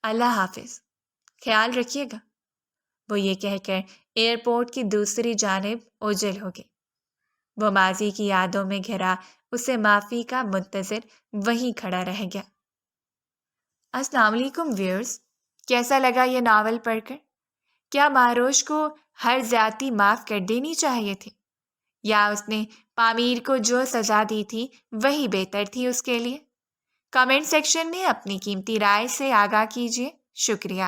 اللہ حافظ، خیال رکھیے گا۔ وہ یہ کہہ کر ایئرپورٹ کی دوسری جانب اوجھل ہو گئی۔ وہ ماضی کی یادوں میں گھرا اسے معافی کا منتظر وہیں کھڑا رہ گیا۔ السلام علیکم ویئرز، کیسا لگا یہ ناول پڑھ کر؟ کیا مہروش کو ہر زیادتی معاف کر دینی چاہیے تھی، یا اس نے پامیر کو جو سزا دی تھی وہی بہتر تھی اس کے لیے؟ کمنٹ سیکشن میں اپنی قیمتی رائے سے آگاہ کیجیے۔ شکریہ۔